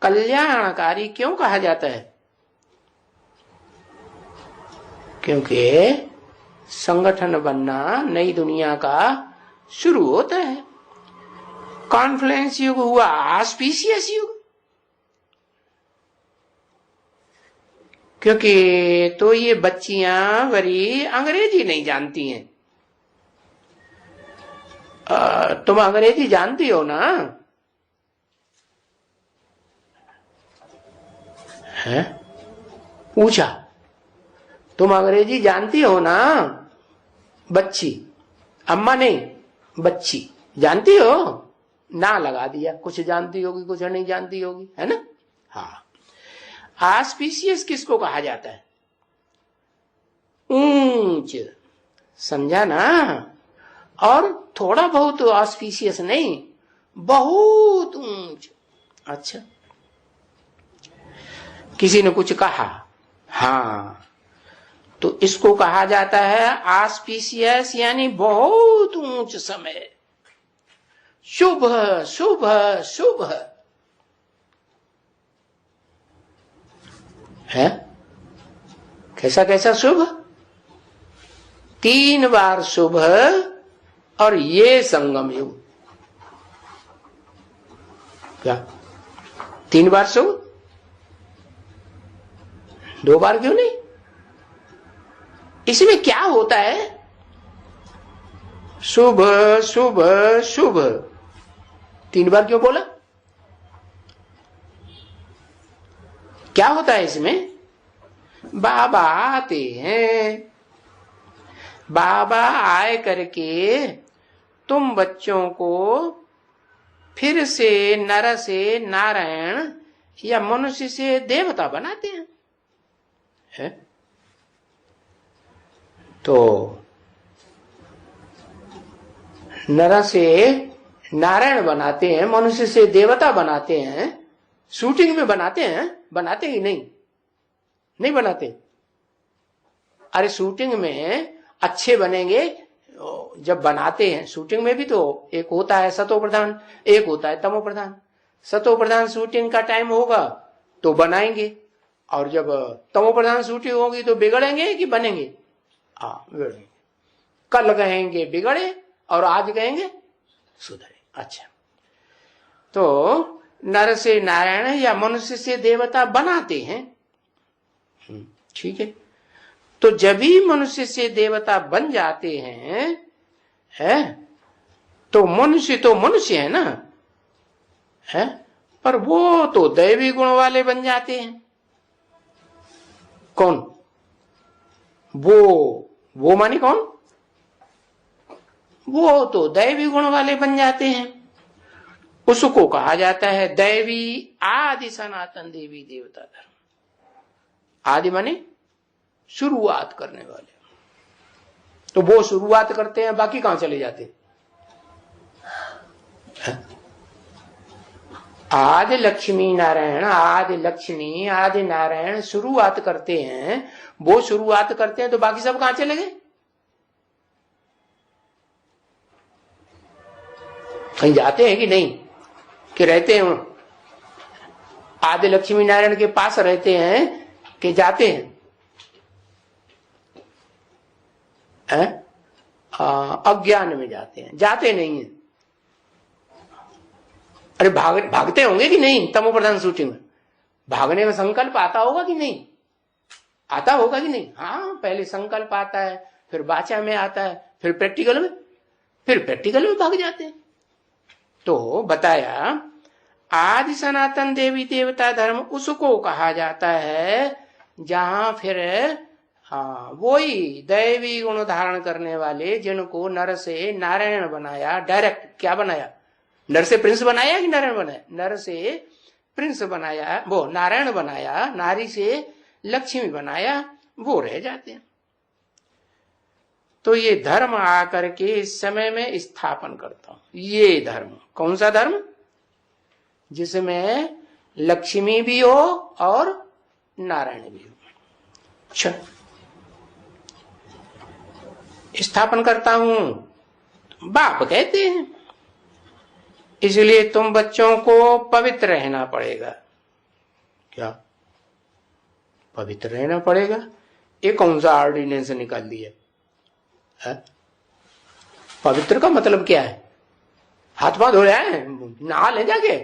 कल्याणकारी क्यों कहा जाता है? क्योंकि संगठन बनना नई दुनिया का शुरू होता है। कॉन्फ्लुएंस युग हुआ ऑस्पिशियस युग, क्योंकि तो ये बच्चियां बड़ी अंग्रेजी नहीं जानती हैं। तुम अंग्रेजी जानती हो ना? है? पूछा, तुम अंग्रेजी जानती हो ना? बच्ची, अम्मा नहीं, बच्ची जानती हो ना, लगा दिया, कुछ जानती होगी कुछ नहीं जानती होगी, है ना। हाँ, ऑस्पिशियस किसको कहा जाता है? ऊंच, समझा ना। और थोड़ा बहुत ऑस्पिशियस नहीं, बहुत ऊंच। अच्छा, किसी ने कुछ कहा, हाँ, तो इसको कहा जाता है ऑस्पिशियस, यानी बहुत ऊंच समय, शुभ शुभ शुभ। है कैसा कैसा शुभ? 3 बार शुभ, और ये संगम युग। क्या 3 बार शुभ? 2 बार क्यों नहीं? इसमें क्या होता है? शुभ शुभ शुभ 3 बार क्यों बोला? क्या होता है इसमें? बाबा आते हैं, बाबा आए करके तुम बच्चों को फिर से नर से नारायण या मनुष्य से देवता बनाते हैं, है? तो नर से नारायण बनाते हैं, मनुष्य से देवता बनाते हैं। शूटिंग में बनाते हैं, बनाते ही नहीं? नहीं बनाते। अरे शूटिंग में अच्छे बनेंगे जब बनाते हैं। शूटिंग में भी तो एक होता है सतो प्रधान, एक होता है तमो प्रधान। सतो प्रधान शूटिंग का टाइम होगा तो बनाएंगे, और जब तमो प्रधान शूटिंग होगी तो बिगड़ेंगे कि बनेंगे? बिगड़ेंगे। कल कहेंगे बिगड़े और आज कहेंगे सुधरे। अच्छा, तो नर से नारायण या मनुष्य से देवता बनाते हैं, ठीक है। तो जब भी मनुष्य से देवता बन जाते हैं, है तो मनुष्य है ना, है, पर वो तो दैवी गुण वाले बन जाते हैं। कौन? वो माने कौन? वो तो दैवी गुण वाले बन जाते हैं। उसको कहा जाता है दैवी आदि सनातन देवी देवता धर्म। आदि माने शुरुआत करने वाले। तो वो शुरुआत करते हैं, बाकी कहां चले जाते हैं? आदि लक्ष्मी नारायण, आदि लक्ष्मी आदि नारायण शुरुआत करते हैं, वो शुरुआत करते हैं, तो बाकी सब कहां चले गए? कहीं जाते हैं कि नहीं? कि रहते हैं आदि लक्ष्मी नारायण के पास रहते हैं कि जाते हैं? अज्ञान में जाते हैं, जाते नहीं है। अरे भागते होंगे कि नहीं? तमो प्रधान सूची में भागने में संकल्प आता होगा कि नहीं? आता होगा कि नहीं? हाँ, पहले संकल्प आता है, फिर वाचा में आता है, फिर प्रैक्टिकल में भाग जाते हैं। तो बताया आदि सनातन देवी देवता धर्म उसको कहा जाता है जहां फिर वही दैवी गुण धारण करने वाले, जिनको नर से नारायण बनाया, डायरेक्ट क्या बनाया? नर से प्रिंस बनाया कि नारायण बनाया? नर से प्रिंस बनाया, वो नारायण बनाया, नारी से लक्ष्मी बनाया, वो रह जाते हैं। तो ये धर्म आकर के इस समय में स्थापन करता हूं। ये धर्म कौन सा धर्म? जिसमें लक्ष्मी भी हो और नारायण भी हो। अच्छा, स्थापन करता हूं, बाप कहते हैं, इसलिए तुम बच्चों को पवित्र रहना पड़ेगा। क्या पवित्र रहना पड़ेगा? ये कौन सा ऑर्डिनेंस निकाल दिया है? पवित्र का मतलब क्या है? हाथ पांव धोले आए, नहा ले जाके,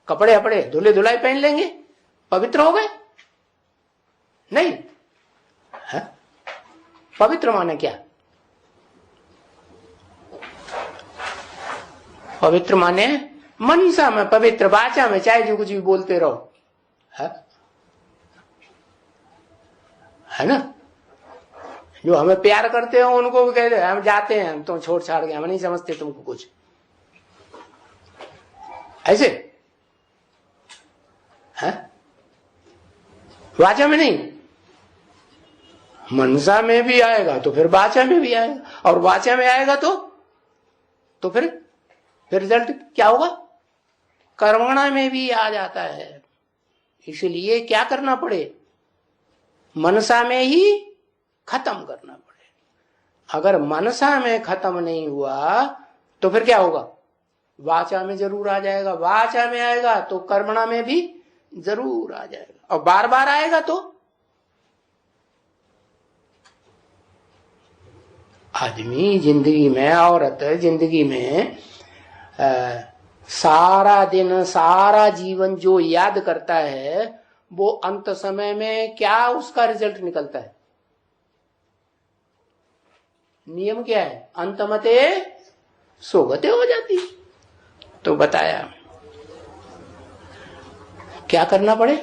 कपड़े अपड़े धुले धुलाई पहन लेंगे, पवित्र हो गए? नहीं है? पवित्र माने क्या? पवित्र माने मनसा में पवित्र, वाचा में चाहे जो कुछ भी बोलते रहो, है ना? जो हमें प्यार करते हो उनको भी कहते हम जाते हैं, हम तो छोड़ छाड़ के, हम नहीं समझते तुमको कुछ, ऐसे है? वाचा में नहीं, मनसा में भी आएगा तो फिर वाचा में भी आएगा, और वाचा में आएगा तो फिर रिजल्ट क्या होगा? कर्मणा में भी आ जाता है। इसलिए क्या करना पड़े? मनसा में ही खत्म करना पड़े। अगर मनसा में खत्म नहीं हुआ तो फिर क्या होगा? वाचा में जरूर आ जाएगा, वाचा में आएगा तो कर्मणा में भी जरूर आ जाएगा, और बार बार आएगा तो आदमी जिंदगी में, औरत जिंदगी में सारा दिन सारा जीवन जो याद करता है, वो अंत समय में क्या उसका रिजल्ट निकलता है? नियम क्या है? अंतमते सोगते हो जाती। तो बताया क्या करना पड़े?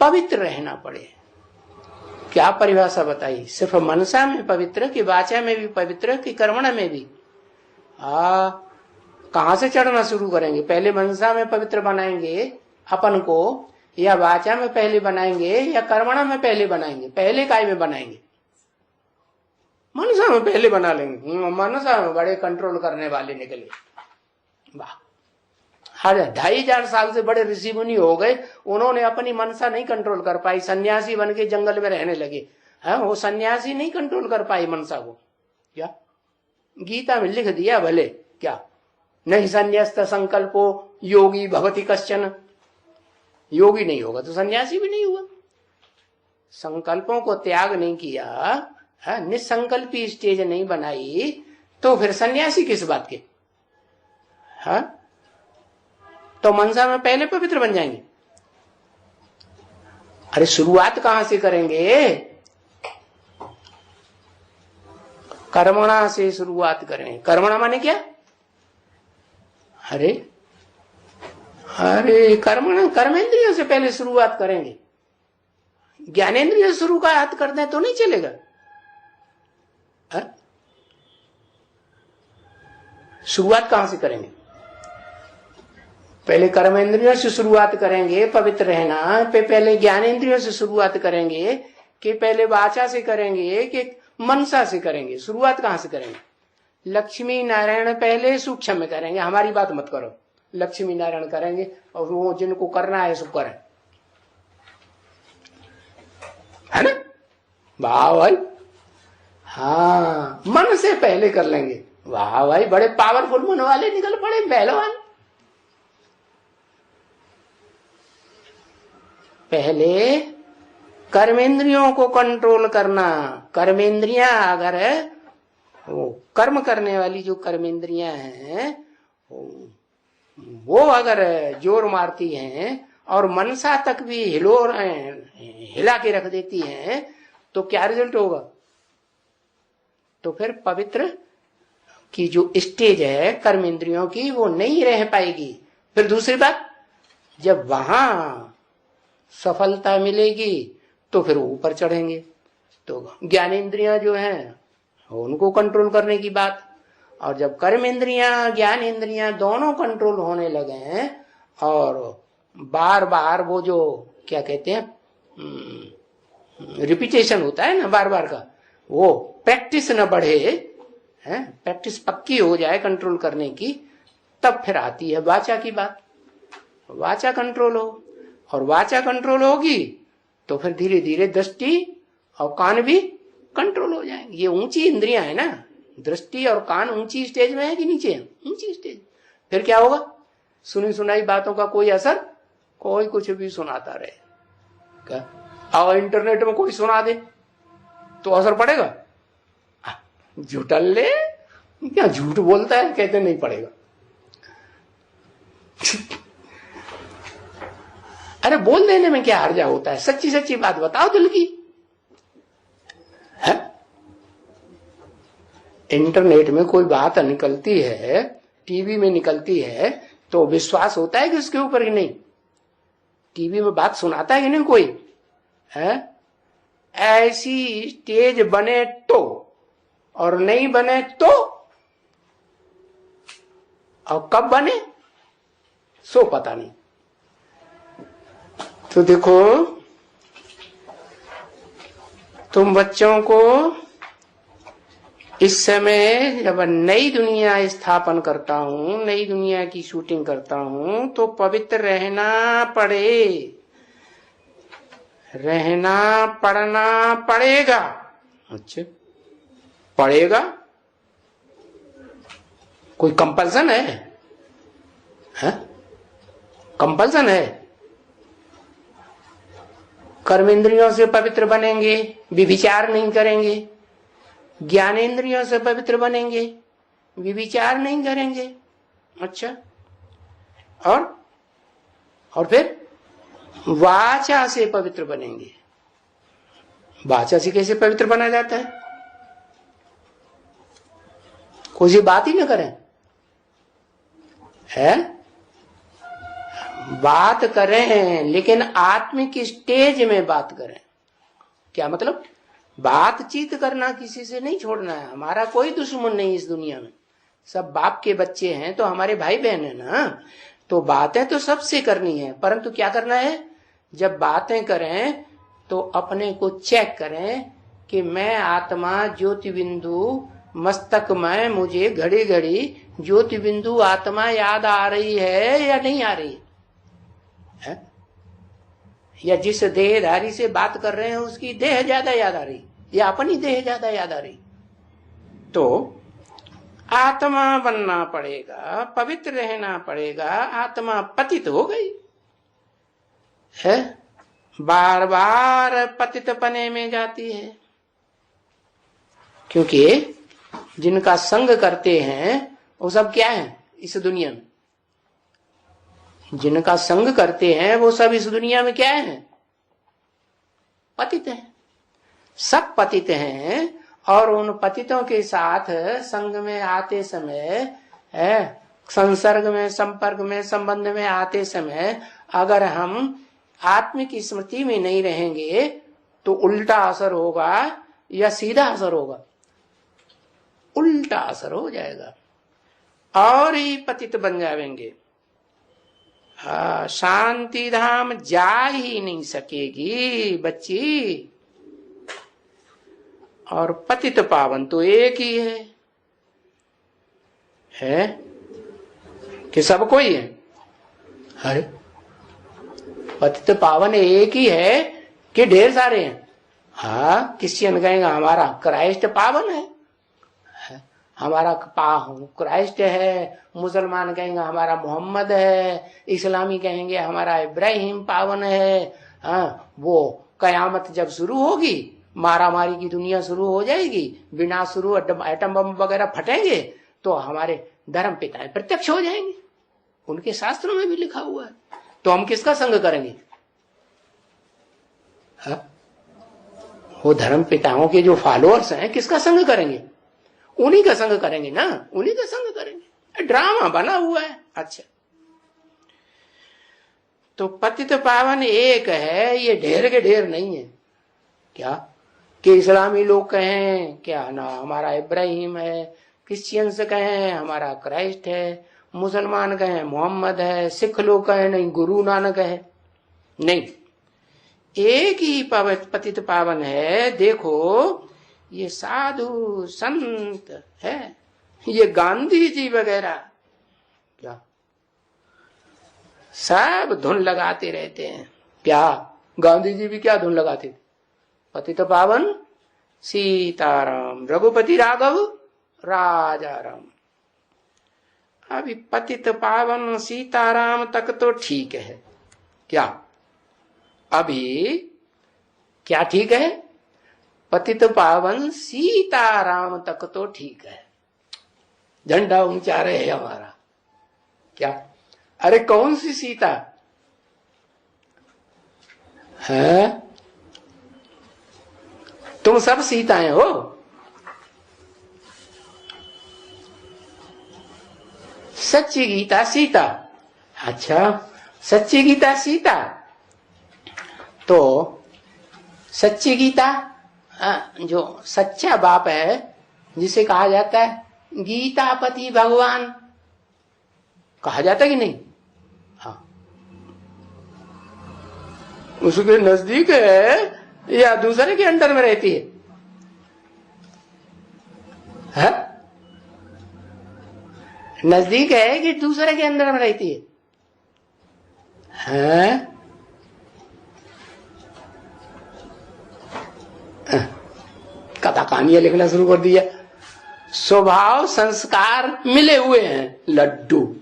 पवित्र रहना पड़े। क्या परिभाषा बताई? सिर्फ मनसा में पवित्र कि वाचा में भी पवित्र कि कर्मणा में भी? कहां से चढ़ना शुरू करेंगे? पहले मनसा में पवित्र बनाएंगे अपन को, या वाचा में पहले बनाएंगे, या कर्मणा में पहले बनाएंगे? पहले काय में बनाएंगे? मनसा में पहले बना लेंगे। मनसा में बड़े कंट्रोल करने वाले निकले, वाह! 2500 साल से बड़े ऋषि मुनि हो गए, उन्होंने अपनी मनसा नहीं कंट्रोल कर पाई, सन्यासी बन के जंगल में रहने लगे। वो सन्यासी नहीं कंट्रोल कर पाई मनसा को। क्या गीता में लिख दिया भले, क्या नहीं संन्यास्त संकल्पो योगी भवति कश्चन। योगी नहीं होगा तो सन्यासी भी नहीं हुआ। संकल्पों को त्याग नहीं किया, निसंकल्पी स्टेज नहीं बनाई, तो फिर सन्यासी किस बात के? तो मनसा में पहले पवित्र बन जाएंगे। अरे शुरुआत कहां से करेंगे? कर्मणा से शुरुआत करें। कर्मणा माने क्या? अरे अरे कर्मणा, कर्मेंद्रियों से पहले शुरुआत करेंगे। ज्ञानेंद्रिय शुरुआत कर दें तो नहीं चलेगा। शुरुआत कहां से करेंगे? पहले कर्मेंद्रियों से शुरुआत करेंगे पवित्र रहना, पहले ज्ञानेंद्रियों से शुरुआत करेंगे कि पहले वाचा से करेंगे कि मनसा से करेंगे? शुरुआत कहां से करेंगे? लक्ष्मी नारायण पहले सूक्ष्म में करेंगे। हमारी बात मत करो, लक्ष्मी नारायण करेंगे और वो जिनको करना है सो करें, है ना? वाह भाई, हाँ मन से पहले कर लेंगे। वाह भाई, बड़े पावरफुल मन वाले निकल पड़े पहलवान। पहले कर्मेंद्रियों को कंट्रोल करना। कर्मेंद्रियां अगर वो कर्म करने वाली जो कर्मेंद्रियां हैं वो अगर जोर मारती हैं और मनसा तक भी हिला के रख देती हैं तो क्या रिजल्ट होगा? तो फिर पवित्र की जो स्टेज है कर्मेंद्रियों की वो नहीं रह पाएगी। फिर दूसरी बात, जब वहां सफलता मिलेगी तो फिर ऊपर चढ़ेंगे। तो ज्ञानेंद्रियां जो हैं उनको कंट्रोल करने की बात, और जब कर्मेंद्रियां ज्ञान इंद्रियां दोनों कंट्रोल होने लगे हैं और बार बार वो जो क्या कहते हैं रिपीटेशन होता है ना बार बार का, वो प्रैक्टिस न बढ़े, है प्रैक्टिस पक्की हो जाए कंट्रोल करने की, तब फिर आती है वाचा की बात। वाचा कंट्रोल हो, और वाचा कंट्रोल होगी तो फिर धीरे धीरे दृष्टि और कान भी कंट्रोल हो जाएंगे। ये ऊंची इंद्रियां है ना, दृष्टि और कान ऊंची स्टेज में है कि नीचे है? ऊंची स्टेज। फिर क्या होगा? सुनी सुनाई बातों का कोई असर, कोई कुछ भी सुनाता रहे क्या? और इंटरनेट में कोई सुना दे तो असर पड़ेगा? झूठल्ले क्या झूठ बोलता है, कहते नहीं पड़ेगा। अरे बोल देने में क्या हर्जा होता है? सच्ची सच्ची बात बताओ दिल की, है? इंटरनेट में कोई बात निकलती है, टीवी में निकलती है तो विश्वास होता है कि उसके ऊपर ही नहीं? टीवी में बात सुनाता है कि नहीं कोई, है? ऐसी स्टेज बने तो, और नहीं बने तो, और कब बने सो पता नहीं। तो देखो, तुम बच्चों को इस समय जब नई दुनिया स्थापन करता हूं, नई दुनिया की शूटिंग करता हूं, तो पवित्र रहना पड़े, रहना पड़ना पड़ेगा। अच्छा, पड़ेगा? कोई कंपल्सन है? कंपल्सन है? कर्मेंद्रियों से पवित्र बनेंगे, विविचार नहीं करेंगे। ज्ञानेंद्रियों से पवित्र बनेंगे, विविचार नहीं करेंगे। अच्छा, और फिर वाचा से पवित्र बनेंगे। वाचा से कैसे पवित्र बना जाता है? कोई बात ही न करें, है? बात करें लेकिन आत्मिक स्टेज में बात करें। क्या मतलब? बातचीत करना किसी से नहीं छोड़ना है। हमारा कोई दुश्मन नहीं इस दुनिया में, सब बाप के बच्चे हैं तो हमारे भाई बहन है ना। तो बातें तो सबसे करनी है, परंतु क्या करना है? जब बातें करें तो अपने को चेक करें कि मैं आत्मा ज्योति बिंदु मस्तक में, मुझे घड़ी घड़ी ज्योति बिंदु आत्मा याद आ रही है या नहीं आ रही है? या जिस देहधारी से बात कर रहे हैं उसकी देह ज्यादा याद आ रही या अपनी देह ज्यादा याद आ रही? तो आत्मा बनना पड़ेगा, पवित्र रहना पड़ेगा। आत्मा पतित हो गई है, बार बार पतित पने में जाती है, क्योंकि जिनका संग करते हैं वो सब क्या है इस दुनिया में? जिनका संग करते हैं वो सब इस दुनिया में क्या है? पतित है। सब पतित हैं और उन पतितों के साथ संग में आते समय, संसर्ग में, संपर्क में, संबंध में आते समय अगर हम आत्मिक स्मृति में नहीं रहेंगे तो उल्टा असर होगा या सीधा असर होगा? उल्टा असर हो जाएगा और ही पतित बन जाएंगे। शांति धाम जा ही नहीं सकेगी बच्ची। और पतित पावन तो एक ही है कि सबको ही है? अरे पतित पावन एक ही है कि ढेर सारे हैं? हाँ, क्रिश्चियन कहेंगे हमारा क्राइस्ट पावन है, हमारा क्राइस्ट है। मुसलमान कहेंगे हमारा मोहम्मद है। इस्लामी कहेंगे हमारा इब्राहिम पावन है। हाँ, वो कयामत जब शुरू होगी, मारामारी की दुनिया शुरू हो जाएगी, विनाश शुरू, एटम बम वगैरह फटेंगे तो हमारे धर्म पिता प्रत्यक्ष हो जाएंगे। उनके शास्त्रों में भी लिखा हुआ है। तो हम किसका संग करेंगे? हाँ? वो धर्म पिताओं के जो फॉलोअर्स हैं किसका संग करेंगे? उन्हीं का संग करेंगे ना, उन्हीं का संग करेंगे। ड्रामा बना हुआ है। अच्छा, तो पतित पावन एक है, ये ढेर के ढेर नहीं है। क्या कि इस्लामी लोग कहें क्या ना हमारा इब्राहिम है, क्रिश्चियंस कहें हमारा क्राइस्ट है, मुसलमान कहें मोहम्मद है, सिख लोग कहें नहीं गुरु नानक है। नहीं, एक ही पतित पावन है। देखो ये साधु संत है, ये गांधी जी वगैरह क्या सब धुन लगाते रहते हैं। क्या गांधी जी भी क्या धुन लगाते थे? पतित पावन सीताराम रघुपति राघव राजा राम। अभी पतित पावन सीताराम तक तो ठीक है। क्या अभी क्या ठीक है? पतित पावन सीताराम तक तो ठीक है। झंडा ऊंचा रहे हमारा। क्या? अरे कौन सी सीता है? तुम सब सीताएं हो। सच्ची गीता सीता। अच्छा, सच्ची गीता सीता। तो सच्ची गीता जो सच्चा बाप है, जिसे कहा जाता है गीतापति भगवान, कहा जाता कि नहीं? हाँ, उसके नजदीक है या दूसरे के अंडर में रहती है? नजदीक है कि दूसरे के अंदर में रहती है? कथा कहानियां लिखना शुरू कर दिया। स्वभाव संस्कार मिले हुए हैं लड्डू।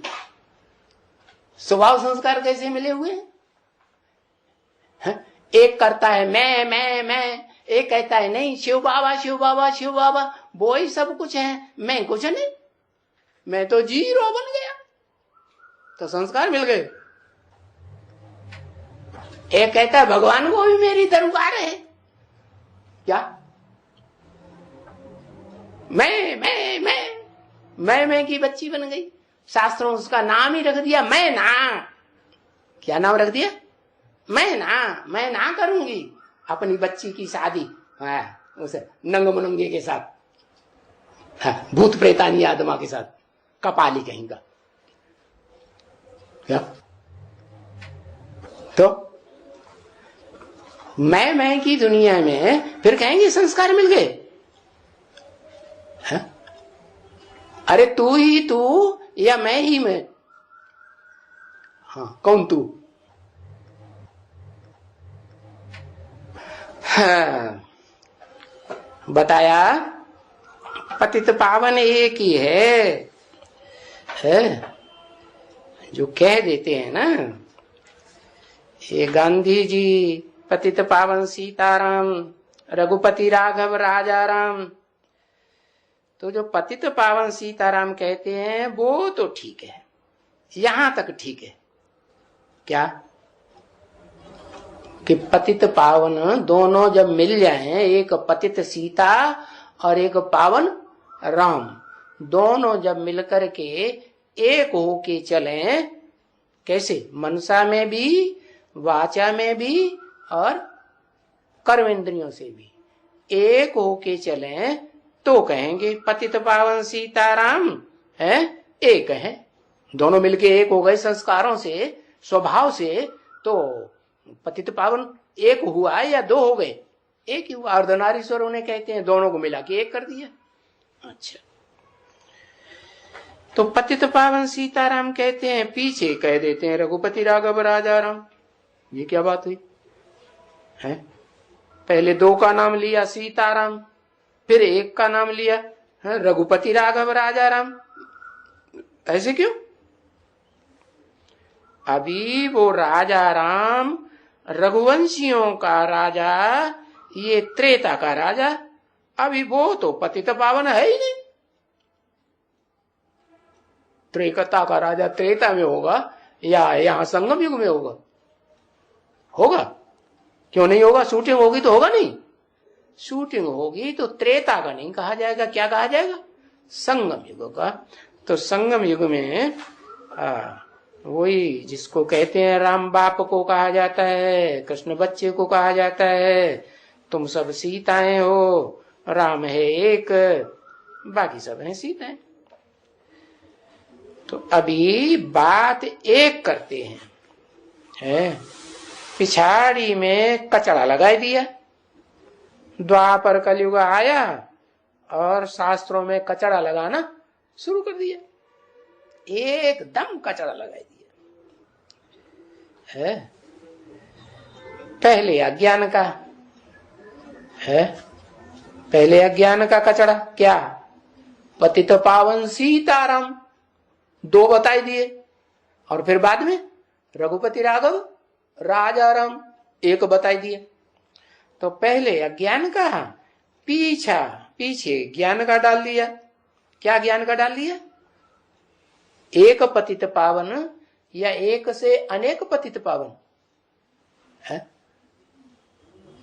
स्वभाव संस्कार कैसे मिले हुए हैं? एक करता है मैं, एक कहता है नहीं शिव बाबा शिव बाबा शिव बाबा, वो ही सब कुछ है, मैं कुछ नहीं, मैं तो जीरो बन गया। तो संस्कार मिल गए। एक कहता है भगवान को भी मेरी दरबार है। क्या? मैं की बच्ची बन गई। शास्त्रों में उसका नाम ही रख दिया मैं ना। क्या नाम रख दिया? मैं ना करूंगी अपनी बच्ची की शादी उसे नंग मनंगे के साथ, भूत प्रेतानी आत्मा के साथ, कपाली कहेंगा। क्या? तो मैं की दुनिया में फिर कहेंगे संस्कार मिल गए। अरे तू ही तू या मैं ही मैं? हाँ, कौन तू? हाँ, बताया पतित पावन एक ही है, जो कह देते हैं ना ये गांधी जी पतित पावन सीताराम रघुपति राघव राजा राम। तो जो पतित पावन सीताराम कहते हैं वो तो ठीक है, यहां तक ठीक है। क्या कि पतित पावन दोनों जब मिल जाएं, एक पतित सीता और एक पावन राम, दोनों जब मिलकर के एक हो के चले, कैसे? मनसा में भी, वाचा में भी और कर्मेंद्रियों से भी एक हो के चले तो कहेंगे पतित पावन सीताराम है, एक है। दोनों मिलके एक हो गए संस्कारों से, स्वभाव से, तो पतित पावन एक हुआ या दो हो गए? एक ही हुआ। अर्धनारीश्वर उन्हें कहते हैं, दोनों को मिला के एक कर दिया। अच्छा, तो पतित पावन सीताराम कहते हैं, पीछे कह देते हैं रघुपति राघव राजा राम। ये क्या बात हुई है? पहले दो का नाम लिया सीताराम, फिर एक का नाम लिया रघुपति राघव राजा राम, ऐसे क्यों? अभी वो राजा राम रघुवंशियों का राजा, ये त्रेता का राजा, अभी वो तो पतित पावन है ही नहीं। त्रेता का राजा त्रेता में होगा या यहां संगम युग में होगा? होगा, क्यों नहीं होगा? शूटिंग होगी तो होगा नहीं? शूटिंग होगी तो त्रेता का नहीं कहा जाएगा, क्या कहा जाएगा? संगम युग का। तो संगम युग में वही जिसको कहते हैं राम बाप को कहा जाता है, कृष्ण बच्चे को कहा जाता है, तुम सब सीताएं हो, राम है एक, बाकी सब हैं सीताएं। तो अभी बात एक करते हैं, है? पिछाड़ी में कचड़ा लगाई दिया, द्वापर कलयुग आया और शास्त्रों में कचड़ा लगाना शुरू कर दिया, एकदम कचड़ा लगाई दिया है। पहले अज्ञान का है, पहले अज्ञान का कचड़ा क्या? पतित पावन सीताराम, दो बताई दिए, और फिर बाद में रघुपति राघव राजा राम, एक बताई दिए। तो पहले अज्ञान का, पीछे ज्ञान का डाल दिया। क्या ज्ञान का डाल दिया? एक पतित पावन या एक से अनेक पतित पावन है?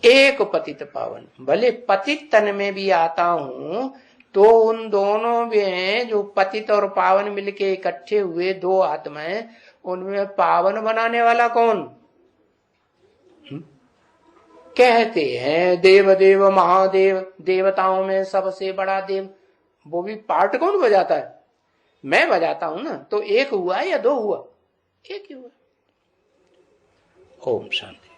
एक पतित पावन, भले पतित तन में भी आता हूं तो उन दोनों में जो पतित और पावन मिलके इकट्ठे हुए दो आत्माएं, उनमें पावन बनाने वाला कौन? कहते हैं देव देव महादेव, देवताओं में सबसे बड़ा देव, वो भी पार्ट कौन बजाता है? मैं बजाता हूं ना। तो एक हुआ या दो हुआ? एक ही हुआ। ओम शांति।